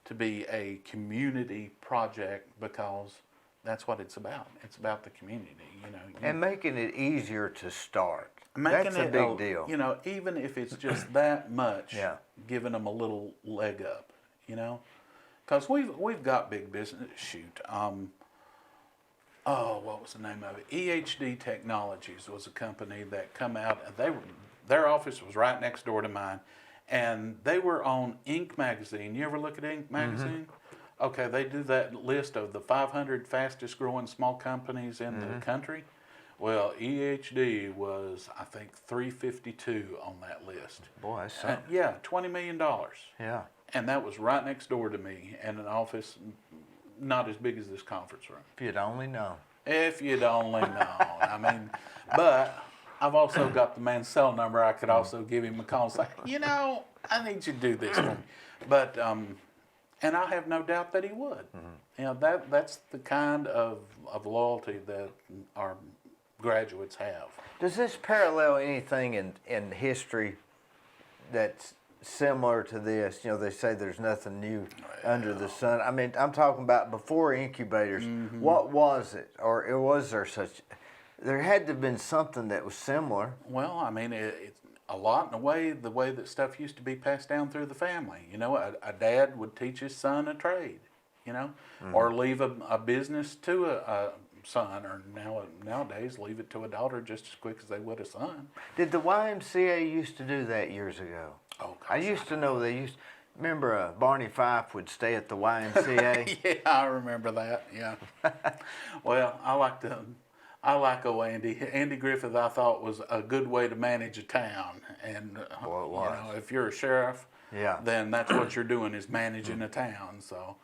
to be a community project because that's what it's about. It's about the community, you know. And making it easier to start. Making That's a it big deal. You know, even if it's just that much, Yeah. giving them a little leg up, you know, because we've got big business. Shoot, what was the name of it? EHD Technologies was a company that come out. And their office was right next door to mine, and they were on Inc. magazine. You ever look at Inc. magazine? Mm-hmm. Okay, they do that list of the 500 fastest growing small companies in the country. Well, EHD was, I think, 352 on that list. Boy, that's something. Yeah, $20 million. Yeah. And that was right next door to me in an office not as big as this conference room. If you'd only known. If you'd only known. I mean, but I've also got the man's cell number. I could also give him a call and say, you know, I need you to do this for me. But, and I have no doubt that he would. You know, that's the kind of loyalty that our graduates have. Does this parallel anything in history that's similar to this? You know, they say there's nothing new under the sun. I mean, I'm talking about before incubators. What was it? Or was there such... There had to have been something that was similar. Well, I mean, it's a lot in the way that stuff used to be passed down through the family. You know, a dad would teach his son a trade, you know, or leave a business to a son, or nowadays leave it to a daughter just as quick as they would a son. Did the YMCA used to do that years ago? Oh, gosh, I used to know they used... Remember Barney Fife would stay at the YMCA? Yeah, I remember that, yeah. Well, I like old Andy. Andy Griffith, I thought, was a good way to manage a town. And, Boy, it was. you know, if you're a sheriff, Yeah. then that's what you're doing is managing a town. So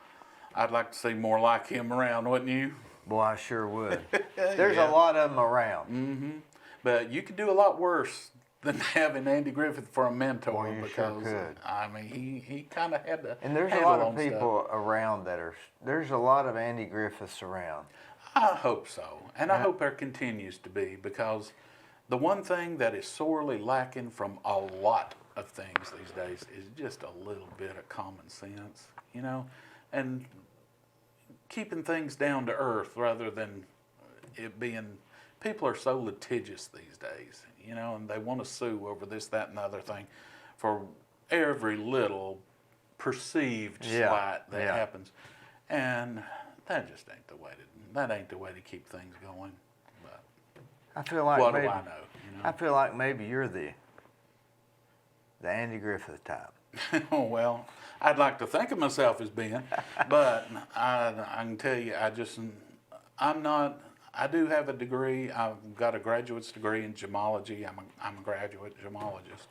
I'd like to see more like him around, wouldn't you? Boy, I sure would. There's a lot of them around. But you could do a lot worse than having Andy Griffith for a mentor. Boy, you sure because, could. I mean, he kind of had to And there's a handle lot of on stuff. people around that are... There's a lot of Andy Griffiths around. I hope so. And I hope there continues to be, because the one thing that is sorely lacking from a lot of things these days is just a little bit of common sense, you know, and keeping things down to earth rather than it being, people are so litigious these days, you know, and they want to sue over this, that, and the other thing for every little perceived slight that happens. And that just ain't the way to keep things going. But I feel like what maybe, do I know? You know? I feel like maybe you're the Andy Griffith type. Well, I'd like to think of myself as being, but I can tell you, I'm not. I do have a degree. I've got a graduate's degree in gemology. I'm a graduate gemologist,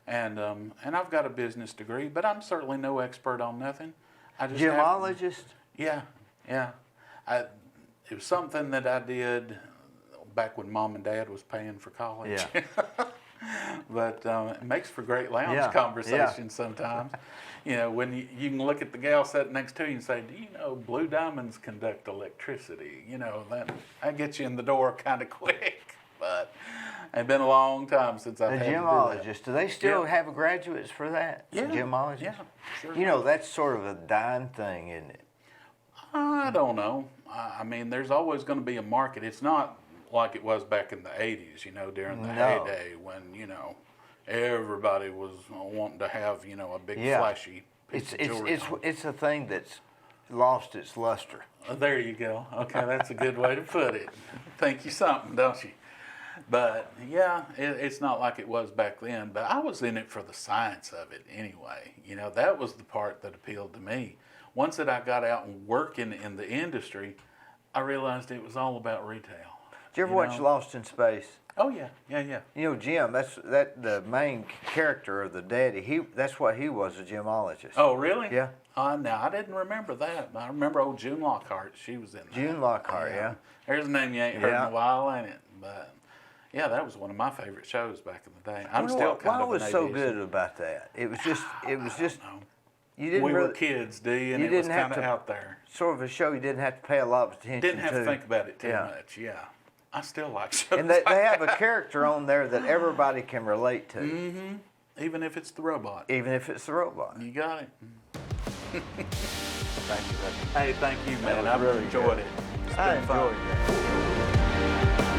and I've got a business degree. But I'm certainly no expert on nothing. I just Gemologist? Yeah. It was something that I did back when Mom and Dad was paying for college. Yeah. But it makes for great lounge conversation sometimes. You know, when you can look at the gal sitting next to you and say, do you know blue diamonds conduct electricity? You know, that gets you in the door kind of quick. But it's been a long time since I've had to do that. Gemologist. Do they still have graduates for that? Yeah. Gemologist? Yeah, sure. You know, that's sort of a dying thing, isn't it? I don't know. I mean, there's always going to be a market. It's not like it was back in the 80s, you know, during the heyday when, you know, everybody was wanting to have, you know, a big flashy piece of jewelry. It's a thing that's lost its luster. There you go. Okay, that's a good way to put it. Think you something, don't you? But, yeah, it's not like it was back then. But I was in it for the science of it anyway. You know, that was the part that appealed to me. Once that I got out and working in the industry, I realized it was all about retail. Did you ever watch Lost in Space? Oh, yeah. You know, Jim, that's the main character of the daddy. That's what he was, a gemologist. Oh, really? Yeah. Now, I didn't remember that. I remember old June Lockhart. She was in that. June Lockhart, yeah. There's a name you ain't heard in a while, ain't it? But, yeah, that was one of my favorite shows back in the day. I'm still kind of an What was so 80s. good about that? It was just, You didn't we really, were kids, Dee, and you it was didn't have kind of to- out there. sort of a show you didn't have to pay a lot of attention Didn't have to to. think about it too Yeah. much. Yeah, I still like shows. And they have a character on there that everybody can relate to, Mm-hmm. Even if it's the robot. even if it's the robot. You got it. Thank you, buddy. Hey, thank you, man. was I've really enjoyed good. it. It's I been fun. enjoyed that.